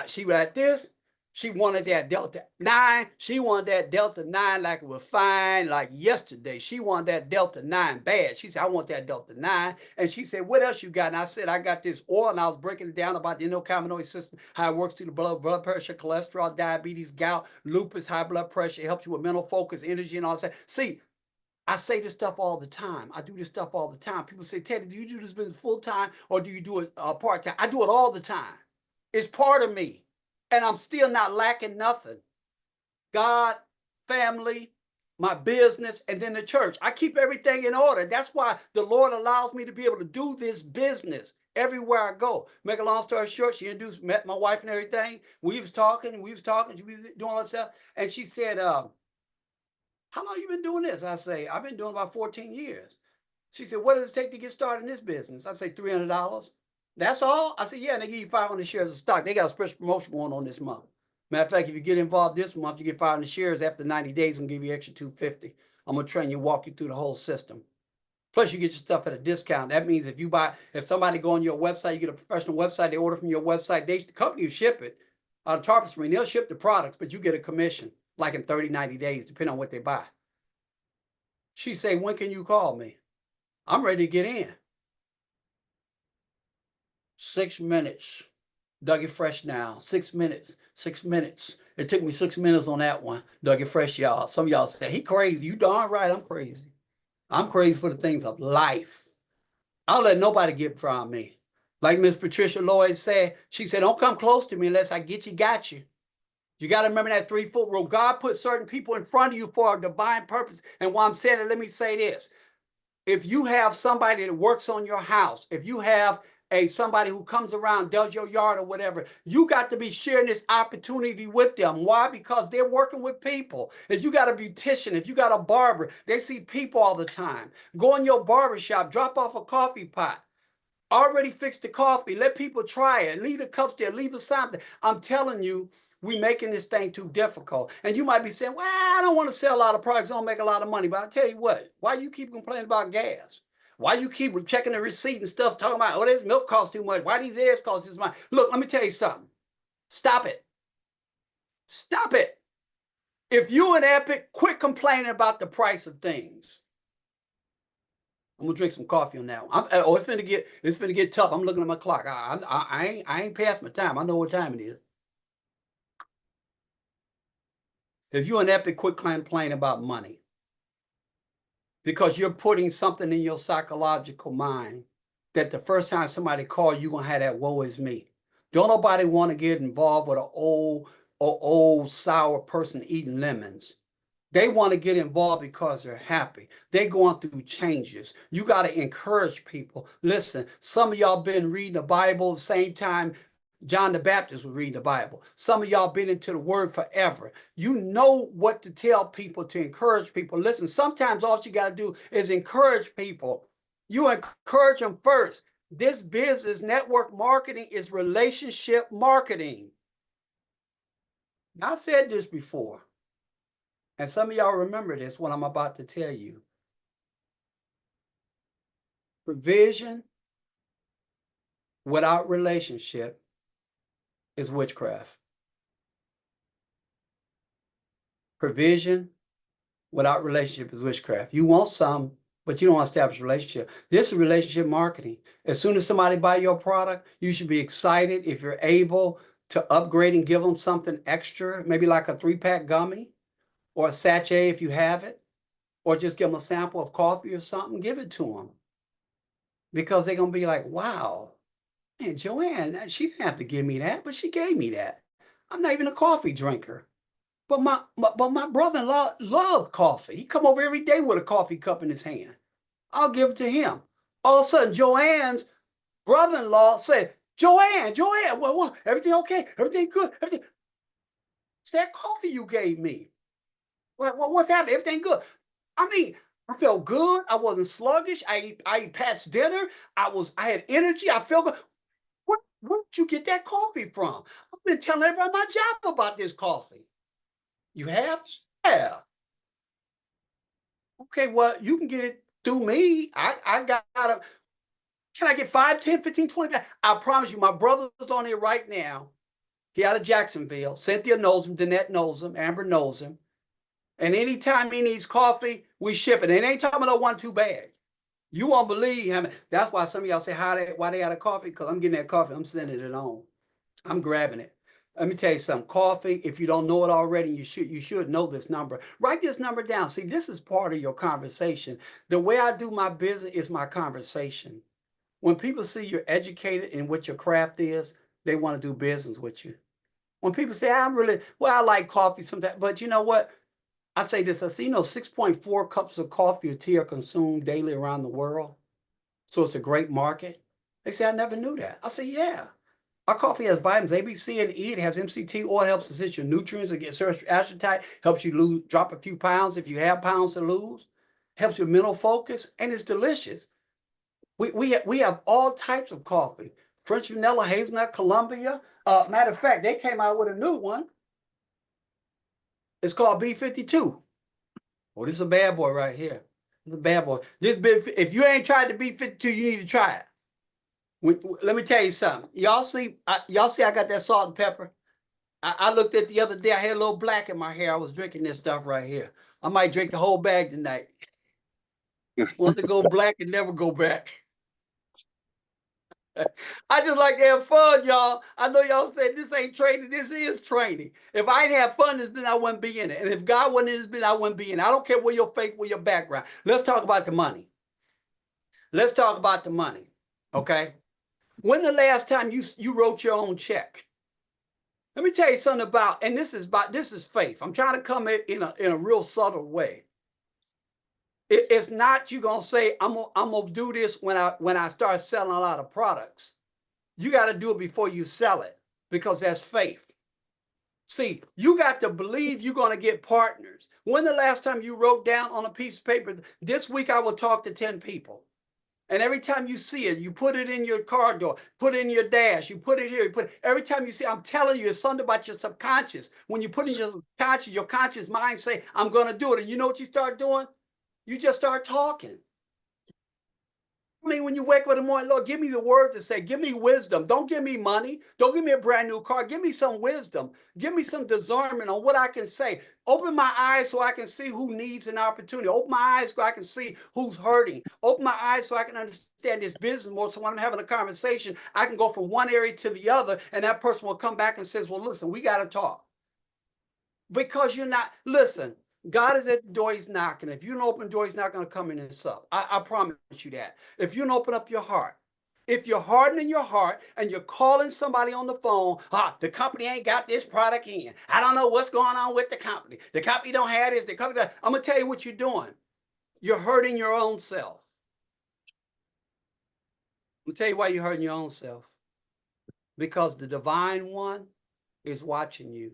She was at this. She wanted that Delta 9. She wanted that Delta 9 like it was fine, like yesterday. She wanted that Delta 9 bad. She said, I want that Delta 9. And she said, what else you got? And I said, I got this oil. And I was breaking it down about the endocannabinoid system, how it works through the blood pressure, cholesterol, diabetes, gout, lupus, high blood pressure. It helps you with mental focus, energy, and all that. See, I say this stuff all the time. I do this stuff all the time. People say, Teddy, do you do this business full time or do you do it part time? I do it all the time. It's part of me. And I'm still not lacking nothing. God, family, my business, and then the church. I keep everything in order. That's why the Lord allows me to be able to do this business everywhere I go. Make a long story short, met my wife and everything. We was talking, she was doing all that stuff. And she said, how long you been doing this? I say, I've been doing about 14 years. She said, what does it take to get started in this business? I say, $300. That's all? I said, yeah, and they give you 500 shares of stock. They got a special promotion going on this month. Matter of fact, if you get involved this month, you get 500 shares. After 90 days, I'm going to give you extra 250. I'm going to train you, walk you through the whole system. Plus, you get your stuff at a discount. That means if somebody go on your website, you get a professional website, they order from your website, the company will ship it. Tarpon Spring, they'll ship the products, but you get a commission, like in 30, 90 days, depending on what they buy. She say, when can you call me? I'm ready to get in. 6 minutes. Dougie Fresh now. 6 minutes. 6 minutes. It took me 6 minutes on that one. Dougie Fresh, y'all. Some of y'all say, he crazy. You darn right, I'm crazy. I'm crazy for the things of life. I'll let nobody get from me. Like Miss Patricia Lloyd said, she said, don't come close to me unless I get you, got you. You got to remember that 3-foot rule. God put certain people in front of you for a divine purpose. And while I'm saying it, let me say this. if you have somebody that works on your house, if you have somebody who comes around, does your yard or whatever, you got to be sharing this opportunity with them. Why? Because they're working with people. If you got a beautician, if you got a barber, they see people all the time. Go in your barber shop, drop off a coffee pot. Already fix the coffee. Let people try it. Leave the cups there. Leave the something. I'm telling you, we're making this thing too difficult. And you might be saying, well, I don't want to sell a lot of products. I don't make a lot of money. But I tell you what, why you keep complaining about gas? Why you keep checking the receipt and stuff, talking about, oh, this milk costs too much. Why these eggs cost this much? Look, let me tell you something. Stop it. Stop it. If you an Epic, quit complaining about the price of things. I'm gonna drink some coffee on that one. It's finna get tough. I'm looking at my clock. I ain't past my time. I know what time it is. If you're an Epic, quit complaining about money, because you're putting something in your psychological mind that the first time somebody calls, you're gonna have that woe is me. Don't nobody want to get involved with an old sour person eating lemons. They want to get involved because they're happy. They're going through changes. You got to encourage people. Listen, some of y'all been reading the Bible the same time John the Baptist was reading the Bible. Some of y'all been into the word forever. You know what to tell people to encourage people. Listen, sometimes all you got to do is encourage people. You encourage them first. This business, network marketing, is relationship marketing. I said this before. And some of y'all remember this, what I'm about to tell you. Provision without relationship is witchcraft. Provision without relationship is witchcraft. You want some, but you don't establish a relationship. This is relationship marketing. As soon as somebody buy your product, you should be excited if you're able to upgrade and give them something extra, maybe like a 3-pack gummy, or a sachet if you have it, or just give them a sample of coffee or something, give it to them. Because they're going to be like, wow, man, Joanne, she didn't have to give me that, but she gave me that. I'm not even a coffee drinker. But my brother-in-law loves coffee. He come over every day with a coffee cup in his hand. I'll give it to him. All of a sudden, Joanne's brother-in-law said, Joanne, what, everything okay? Everything good? Everything. It's that coffee you gave me. What's happening? Everything good? I mean, I felt good. I wasn't sluggish. I ate Pat's dinner. I had energy. I felt good. Where did you get that coffee from? I've been telling everybody at my job about this coffee. You have? Yeah. Okay, well, you can get it through me. I got to. Can I get 5, 10, 15, 20? I promise you, my brother's on here right now. He out of Jacksonville. Cynthia knows him. Danette knows him. Amber knows him. And anytime he needs coffee, we ship it. And it ain't talking about no 1-2 bag. You won't believe him. That's why some of y'all say why they out of coffee, because I'm getting that coffee. I'm sending it on. I'm grabbing it. Let me tell you something. Coffee, if you don't know it already, you should know this number. Write this number down. See, this is part of your conversation. The way I do my business is my conversation. When people see you're educated in what your craft is, they want to do business with you. When people say, I like coffee sometimes, but you know what? I say this, 6.4 cups of coffee or tea are consumed daily around the world. So it's a great market. They say, I never knew that. I say, yeah. Our coffee has vitamins A, B, C, and E. It has MCT oil, helps assist your nutrients against acetate, helps you drop a few pounds if you have pounds to lose, helps your mental focus, and it's delicious. We have all types of coffee. French vanilla, hazelnut, Colombia. Matter of fact, they came out with a new one. It's called B52. Oh, this is a bad boy right here. This is a bad boy. If you ain't tried the B52, you need to try it. Let me tell you something. Y'all see I got that salt and pepper? I looked at the other day. I had a little black in my hair. I was drinking this stuff right here. I might drink the whole bag tonight. Once it go black, it never go back. I just like to have fun, y'all. I know y'all said this ain't training. This is training. If I didn't have fun in this business, I wouldn't be in it. And if God wasn't in this business, I wouldn't be in it. I don't care where your faith, where your background. Let's talk about the money. Let's talk about the money, okay? When the last time you wrote your own check? Let me tell you something about, and this is faith. I'm trying to come in a real subtle way. It's not you gonna say, I'm gonna do this when I start selling a lot of products. You got to do it before you sell it, because that's faith. See, you got to believe you're going to get partners. When the last time you wrote down on a piece of paper, this week I will talk to 10 people? And every time you see it, you put it in your car door, put it in your dash, you put it here, you put it, every time you see, I'm telling you, it's something about your subconscious. When you put in your conscious mind say, I'm going to do it. And you know what you start doing? You just start talking. I mean, when you wake up in the morning, Lord, give me the word to say, give me wisdom. Don't give me money. Don't give me a brand new car. Give me some wisdom. Give me some discernment on what I can say. Open my eyes so I can see who needs an opportunity. Open my eyes so I can see who's hurting. Open my eyes so I can understand this business more. So when I'm having a conversation, I can go from one area to the other, and that person will come back and says, well, listen, we got to talk. Because you're not, listen, God is at the door, he's knocking. If you don't open the door, he's not going to come in and sup. I promise you that. If you don't open up your heart, if you're hardening your heart and you're calling somebody on the phone, the company ain't got this product in. I don't know what's going on with the company. The company don't have this. The company, I'm going to tell you what you're doing. You're hurting your own self. I'm going to tell you why you're hurting your own self. Because the divine one is watching you.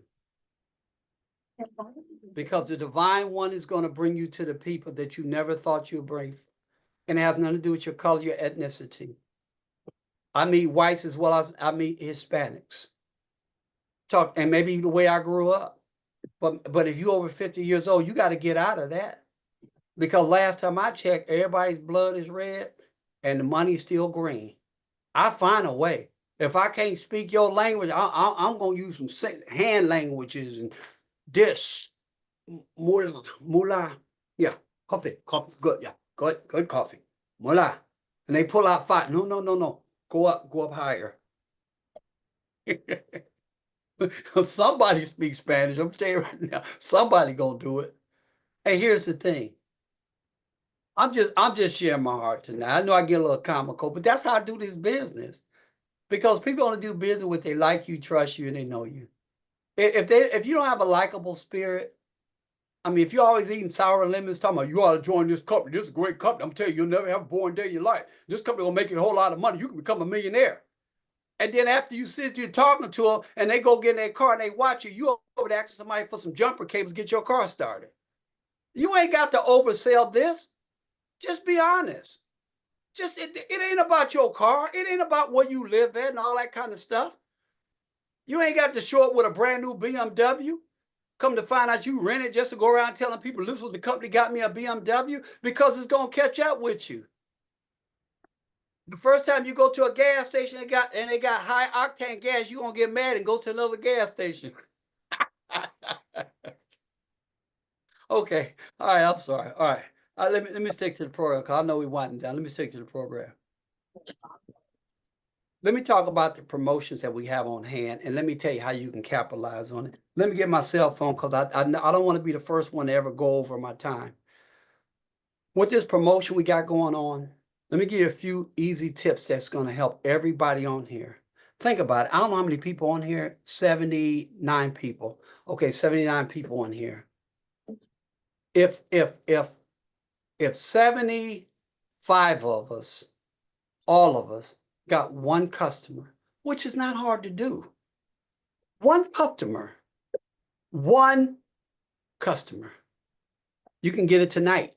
Because the divine one is going to bring you to the people that you never thought you'd bring. And it has nothing to do with your color, your ethnicity. I meet whites as well as I meet Hispanics. And maybe the way I grew up. But if you're over 50 years old, you got to get out of that. Because last time I checked, everybody's blood is red and the money's still green. I find a way. If I can't speak your language, I'm going to use some hand languages and this. Mula, yeah, coffee, good, yeah, good coffee. Mula. And they pull out 5. No. Go up higher. Somebody speaks Spanish. I'm telling you right now, somebody gonna do it. Hey, here's the thing. I'm just sharing my heart tonight. I know I get a little comical, but that's how I do this business. Because people only do business with they like you, trust you, and they know you. If you don't have a likable spirit, I mean, if you're always eating sour lemons, talking about you ought to join this company, this is a great company. I'm telling you, you'll never have a boring day in your life. This company will make you a whole lot of money. You can become a millionaire. And then after you sit there talking to them and they go get in their car and they watch you over there asking somebody for some jumper cables, get your car started. You ain't got to oversell this. Just be honest. It ain't about your car. It ain't about where you live at and all that kind of stuff. You ain't got to show up with a brand new BMW. Come to find out you rent it just to go around telling people this was the company got me a BMW, because it's going to catch up with you. The first time you go to a gas station and they got high octane gas, you're going to get mad and go to another gas station. Okay. All right. I'm sorry. All right. Let me stick to the program, because I know we're winding down. Let me stick to the program. Let me talk about the promotions that we have on hand, and let me tell you how you can capitalize on it. Let me get my cell phone, because I don't want to be the first one to ever go over my time. With this promotion we got going on, let me give you a few easy tips that's going to help everybody on here. Think about it. I don't know how many people on here. 79 people. Okay, 79 people on here. If 75 of us, all of us, got one customer, which is not hard to do. One customer. You can get it tonight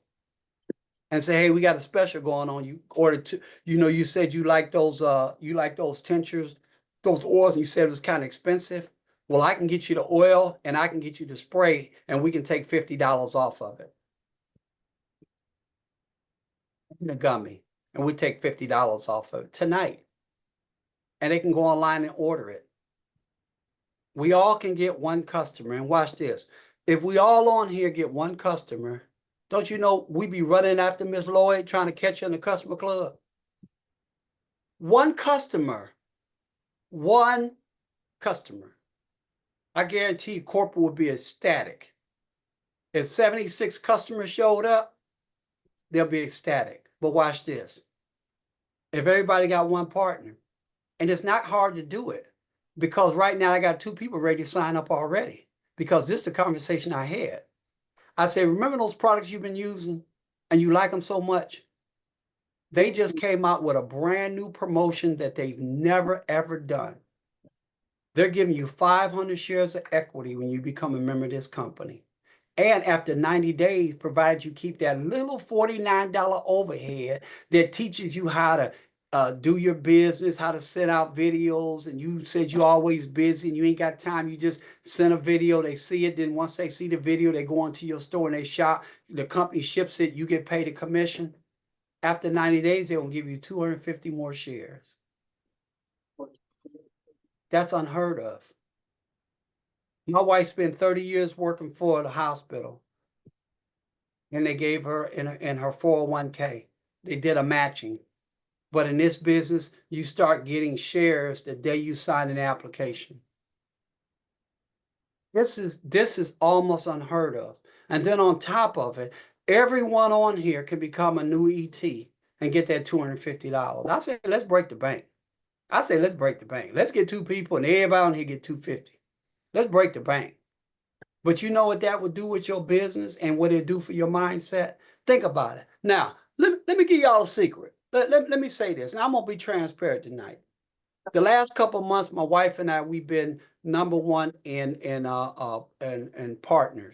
and say, hey, we got a special going on. You ordered you said you like those tinctures, those oils, and you said it was kind of expensive. Well, I can get you the oil and I can get you the spray, and we can take $50 off of it. The gummy, and we take $50 off of it tonight. And they can go online and order it. We all can get one customer. And watch this. If we all on here get one customer, don't you know we be running after Miss Lloyd trying to catch her in the customer club? One customer. I guarantee you corporate would be ecstatic. If 76 customers showed up, they'll be ecstatic. But watch this. If everybody got one partner, and it's not hard to do it, because right now I got 2 people ready to sign up already, because this is the conversation I had. I said, remember those products you've been using? and you like them so much, they just came out with a brand new promotion that they've never ever done. They're giving you 500 shares of equity when you become a member of this company. And after 90 days, provided you keep that little $49 overhead that teaches you how to do your business, how to send out videos. And you said you're always busy and you ain't got time. You just send a video, they see it. Then once they see the video, they go into your store and they shop. The company ships it, you get paid a commission. After 90 days, they're going to give you 250 more shares. That's unheard of. My wife spent 30 years working for the hospital, and they gave her in her 401k. They did a matching. But in this business, you start getting shares the day you sign an application. This is almost unheard of. And then on top of it, everyone on here can become a new ET and get that $250. I say, let's break the bank. Let's break the bank. Let's get 2 people and everybody on here get $250. Let's break the bank. But you know what that would do with your business and what it do for your mindset? Think about it. Now, let me give y'all a secret. Let me say this, and I'm going to be transparent tonight. The last couple of months, my wife and I, we've been #1 in partner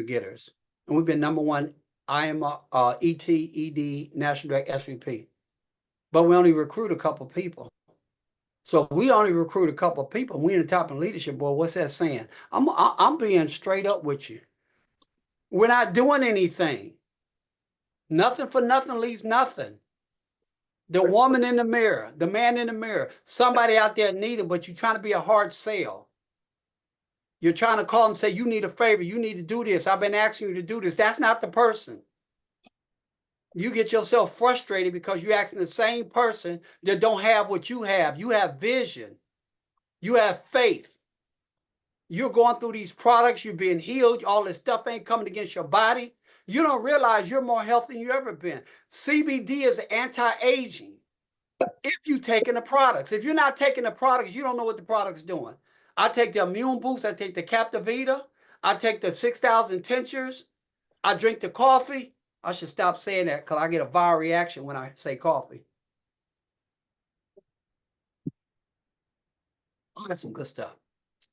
getters. And we've been #1. I am ET, ED, National Direct, SVP. But we only recruit a couple of people. So we only recruit a couple of people. We in the top in leadership, boy. What's that saying? I'm being straight up with you. We're not doing anything. Nothing for nothing leaves nothing. The woman in the mirror, the man in the mirror, somebody out there needing, but you're trying to be a hard sell. You're trying to call them and say, you need a favor. You need to do this. I've been asking you to do this. That's not the person. You get yourself frustrated because you're asking the same person that don't have what you have. You have vision. You have faith. You're going through these products. You're being healed. All this stuff ain't coming against your body. You don't realize you're more healthy than you ever been. CBD is anti-aging. If you're taking the products. If you're not taking the products, you don't know what the product's doing. I take the Immune Boost. I take the Captivita. I take the 6,000 tinctures. I drink the coffee. I should stop saying that because I get a viral reaction when I say coffee. Oh, that's some good stuff.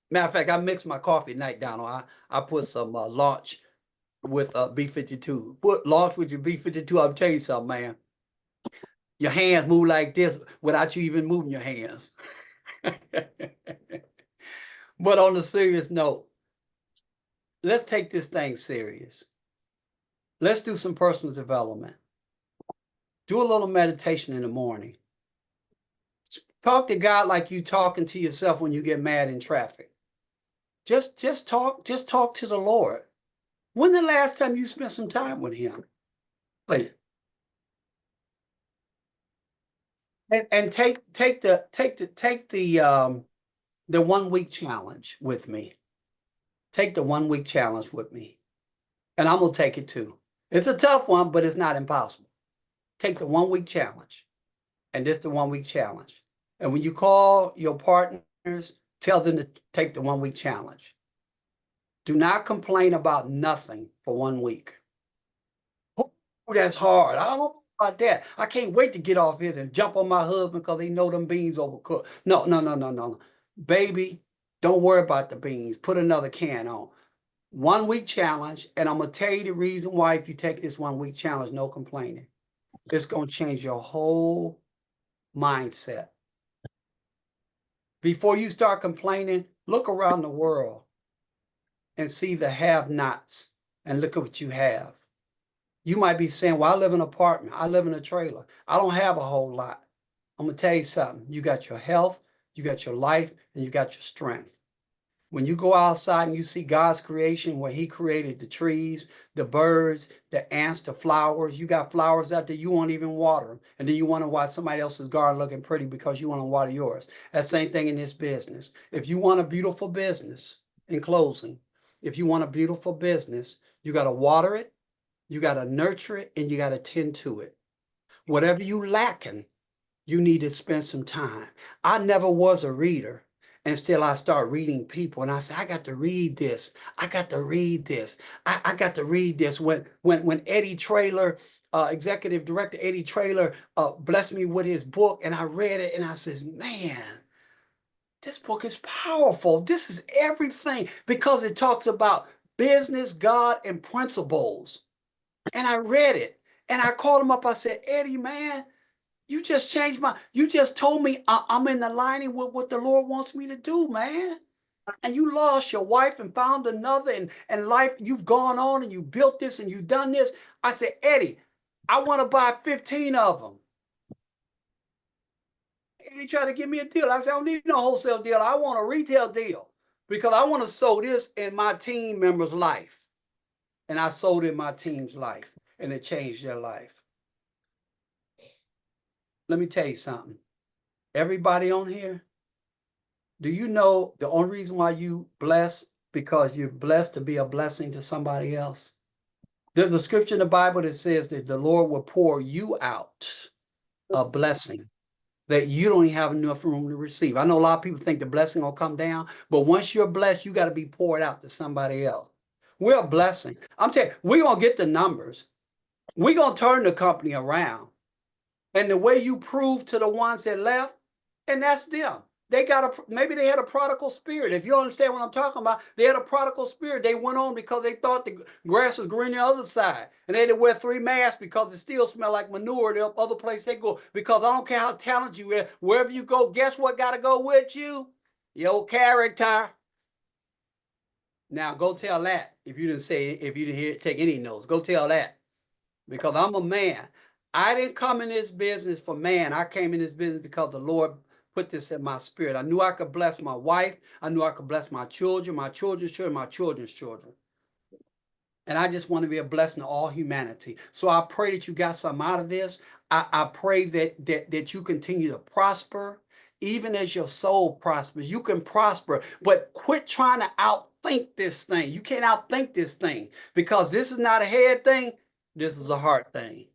Matter of fact, I mix my coffee night down. I put some Launch with B52. Put Launch with your B52. I'll tell you something, man. Your hands move like this without you even moving your hands. But on a serious note, let's take this thing serious. Let's do some personal development. Do a little meditation in the morning. Talk to God like you talking to yourself when you get mad in traffic. Just talk to the Lord. When the last time you spent some time with him? Please. And take the 1 week challenge with me. Take the 1 week challenge with me. And I'm gonna take it too. It's a tough one, but it's not impossible. Take the 1 week challenge. And this is the 1 week challenge. And when you call your partners, tell them to take the 1 week challenge. Do not complain about nothing for 1 week. Oh, that's hard. I don't know about that. I can't wait to get off here and jump on my husband because they know them beans overcooked. No. Baby, don't worry about the beans. Put another can on. 1 week challenge. And I'm going to tell you the reason why if you take this 1 week challenge, no complaining. It's going to change your whole mindset. Before you start complaining, look around the world and see the have-nots and look at what you have. You might be saying, well, I live in an apartment. I live in a trailer. I don't have a whole lot. I'm going to tell you something. You got your health, you got your life, and you got your strength. When you go outside and you see God's creation where he created the trees, the birds, the ants, the flowers, you got flowers out there, you won't even water them. And then you wonder why somebody else's garden looking pretty because you want to water yours. That same thing in this business. If you want a beautiful business, in closing, if you want a beautiful business, you got to water it, you got to nurture it, and you got to tend to it. Whatever you lacking, you need to spend some time. I never was a reader. And still I start reading people and I say, I got to read this. I got to read this. I got to read this. When Eddie Traylor, executive director Eddie Traylor, blessed me with his book, and I read it and I says, man, this book is powerful. This is everything, because it talks about business, God, and principles. And I read it and I called him up. I said, Eddie, man, you just changed you just told me I'm in aligning with what the Lord wants me to do, man. And you lost your wife and found another, and life, you've gone on and you built this and you've done this. I said, Eddie, I want to buy 15 of them. Eddie tried to give me a deal. I said, I don't need no wholesale deal. I want a retail deal, because I want to sow this in my team member's life. And I sold in my team's life, and it changed their life. Let me tell you something. Everybody on here, do you know the only reason why you bless? Because you're blessed to be a blessing to somebody else. There's a scripture in the Bible that says that the Lord will pour you out a blessing that you don't even have enough room to receive. I know a lot of people think the blessing will come down, but once you're blessed, you got to be poured out to somebody else. We're a blessing. I'm telling you, we're going to get the numbers. We're going to turn the company around. And the way you prove to the ones that left, and that's them. Maybe they had a prodigal spirit. If you understand what I'm talking about, they had a prodigal spirit. They went on because they thought the grass was green on the other side. And they had to wear 3 masks because it still smelled like manure the other place they go. Because I don't care how talented you are, wherever you go, guess what got to go with you? Your character. Now go tell that. If you didn't take any notes, go tell that. Because I'm a man. I didn't come in this business for man. I came in this business because the Lord put this in my spirit. I knew I could bless my wife. I knew I could bless my children, my children's children, my children's children. And I just want to be a blessing to all humanity. So I pray that you got something out of this. I pray that you continue to prosper, even as your soul prospers. You can prosper, but quit trying to outthink this thing. You can't outthink this thing, because this is not a head thing. This is a heart thing.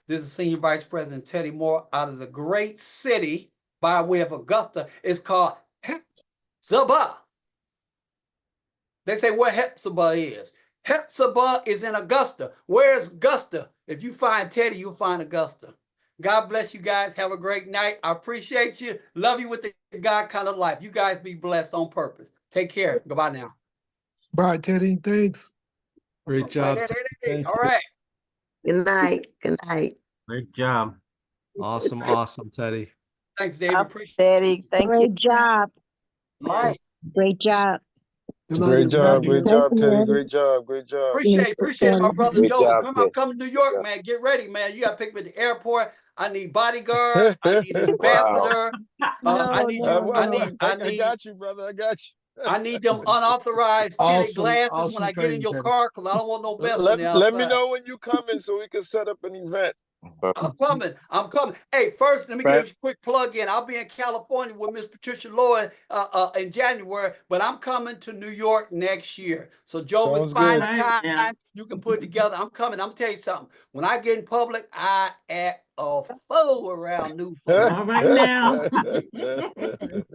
This is Senior Vice President Teddy Moore out of the great city by way of Augusta. It's called Hephzibah. They say what Hephzibah is. Hephzibah is in Augusta. Where's Augusta? If you find Teddy, you'll find Augusta. God bless you guys. Have a great night. I appreciate you. Love you with the God kind of life. You guys be blessed on purpose. Take care. Goodbye now. Bye, Teddy. Thanks. Great job. Hey, all right. Good night. Good night. Great job. Awesome, Teddy. Thanks, Dave. Appreciate Teddy, thank you. Great job. it. All right. Great job. Good night, Great job, everybody. great job, Teddy. Thank you. Great job, great job. Appreciate it, my brother Good Joe. job, Remember, I'm Ted. coming to New York, man. Get ready, man. You got to pick me at the airport. I need bodyguards. I need an ambassador. I got you, brother. I got you. I need them unauthorized tinted glasses when I get in your car, because I don't want no mess on the outside. Let me know when you coming so we can set up an event. I'm coming. Hey, first, let me give you a quick plug in. I'll be in California with Miss Patricia Lloyd in January, but I'm coming to New York next year. So, Joe, Sounds it's find good. a time you can put it together. I'm coming. I'm going to tell you something. When I get in public, I act a fool around new folks. All right now.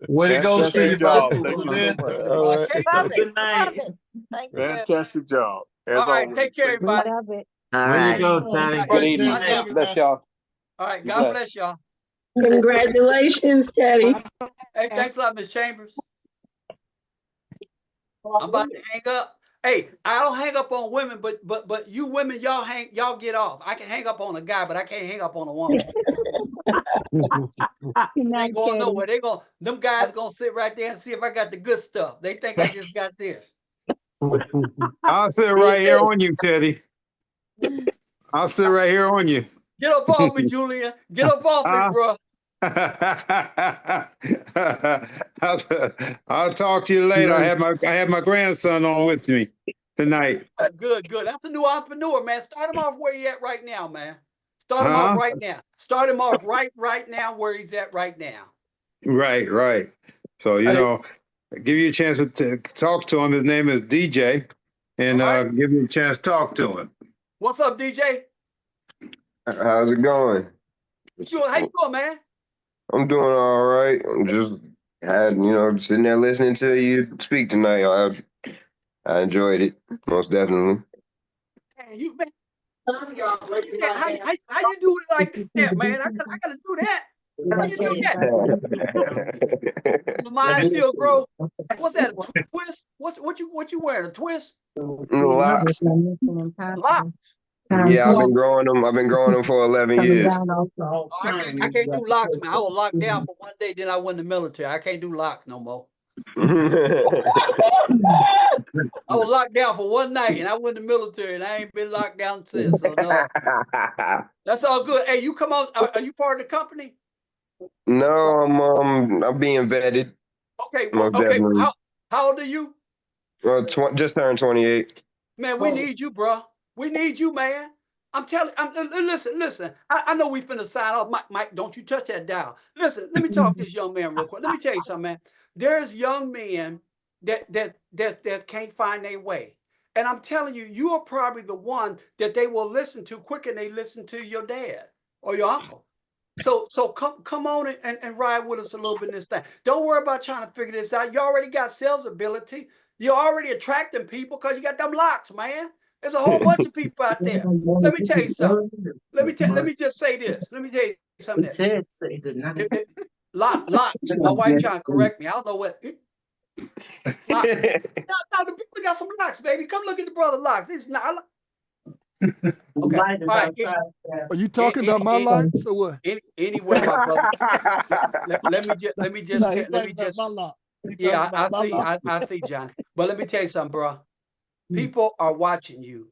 Way to go, Senior Vice Thank you so President. much. All right. Love it. Good night. Love it. Thank you. Fantastic job. As All right, always. take care, everybody. Love it. All Way to right. go, All Teddy. right. Good evening. I love you. Bless y'all. All right, Be God blessed. bless y'all. Congratulations, Teddy. Hey, thanks a lot, Miss Chambers. I'm about to hang up. Hey, I don't hang up on women, but you women, y'all get off. I can hang up on a guy, but I can't hang up on a woman. Good They night, ain't going Teddy. nowhere. Them guys gonna sit right there and see if I got the good stuff. They think I just got this. I'll sit right here on you, Teddy. I'll sit right here on you. Get up off me, Julian. Get up off me, bro. I'll talk to you later. I have my grandson on with me tonight. Good. That's a new entrepreneur, man. Start him off where he at right now, man. Start him off right now. Start him off right now where he's at right now. Right. So, give you a chance to talk to him. His name is DJ, and All right. give you a chance to talk to him. What's up, DJ? How's it going? How you doing, man? I'm doing all right. I'm just had, sitting there listening to you speak tonight. I enjoyed it, most definitely. Man, how you do it like that, man? I gotta do that. How you do that? Your mind still grow. What's that? A twist? What you wearing? A twist? Locks. Locks. Yeah, I've been growing them. I've been growing them for 11 years. Oh, I can't do locks, man. I was locked down for one day, then I went in the military. I can't do locks no more. I was locked down for one night, and I went in the military, and I ain't been locked down since. So no, that's all good. Hey, you come on. Are you part of the company? No, I'm being vetted. Okay, Most okay. definitely. How old are you? Just turned 28. Man, we need you, bro. We need you, man. Listen. I know we finna sign off. Mike, don't you touch that dial. Listen, let me talk to this young man real quick. Let me tell you something, man. There's young men that can't find their way. And I'm telling you, you are probably the one that they will listen to quicker than they listen to your dad or your uncle. So come on and ride with us a little bit in this thing. Don't worry about trying to figure this out. You already got sales ability. You're already attracting people because you got them locks, man. There's a whole bunch of people out there. Let me tell you something. Let me just say this. Let me tell you something. Locks. My wife trying to correct me. I don't know what. No, the people got some locks, baby. Come look at the brother locks. It's not. Okay. All right. Are you talking about my locks or what? Anyway, my brother. Let me just. Yeah, I see, John. But let me tell you something, bro. People are watching you,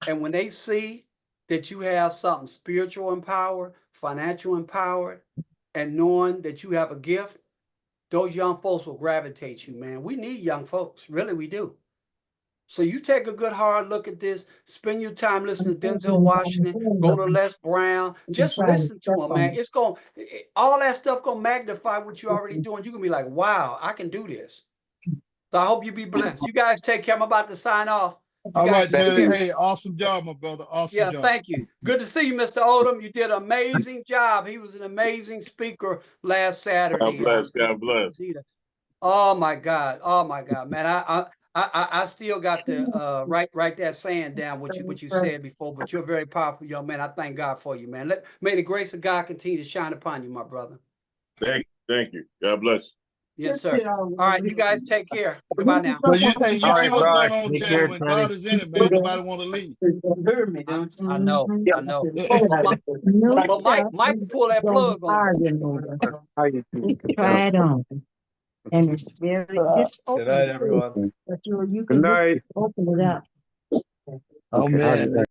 and when they see that you have something spiritual empowered, financial empowered, and knowing that you have a gift, those young folks will gravitate you, man. We need young folks, really, we do. So you take a good hard look at this. Spend your time listening to Denzel Washington. Go to Les Brown. Just listen to him, man. It's all that stuff gonna magnify what you're already doing. You're gonna be like, wow, I can do this. So I hope you be blessed. You guys take care. I'm about to sign off. All right, man. Hey, awesome job, my brother. Awesome job. Thank you. Good to see you, Mr. Odom. You did an amazing job. He was an amazing speaker last Saturday. God bless. Oh my God, man. I still got to write that saying down what you said before, but you're a very powerful young man. I thank God for you, man. May the grace of God continue to shine upon you, my brother. Thank you. God bless. Yes, sir. All right, you guys take care. Goodbye now. Well, you see what's going on, Terry, when God is in it, man, nobody want to leave. I know. But Mike pull that plug on us. Try it on. And it's very, just open Good night, it. everyone. But you Good can night. open it up. Oh, man.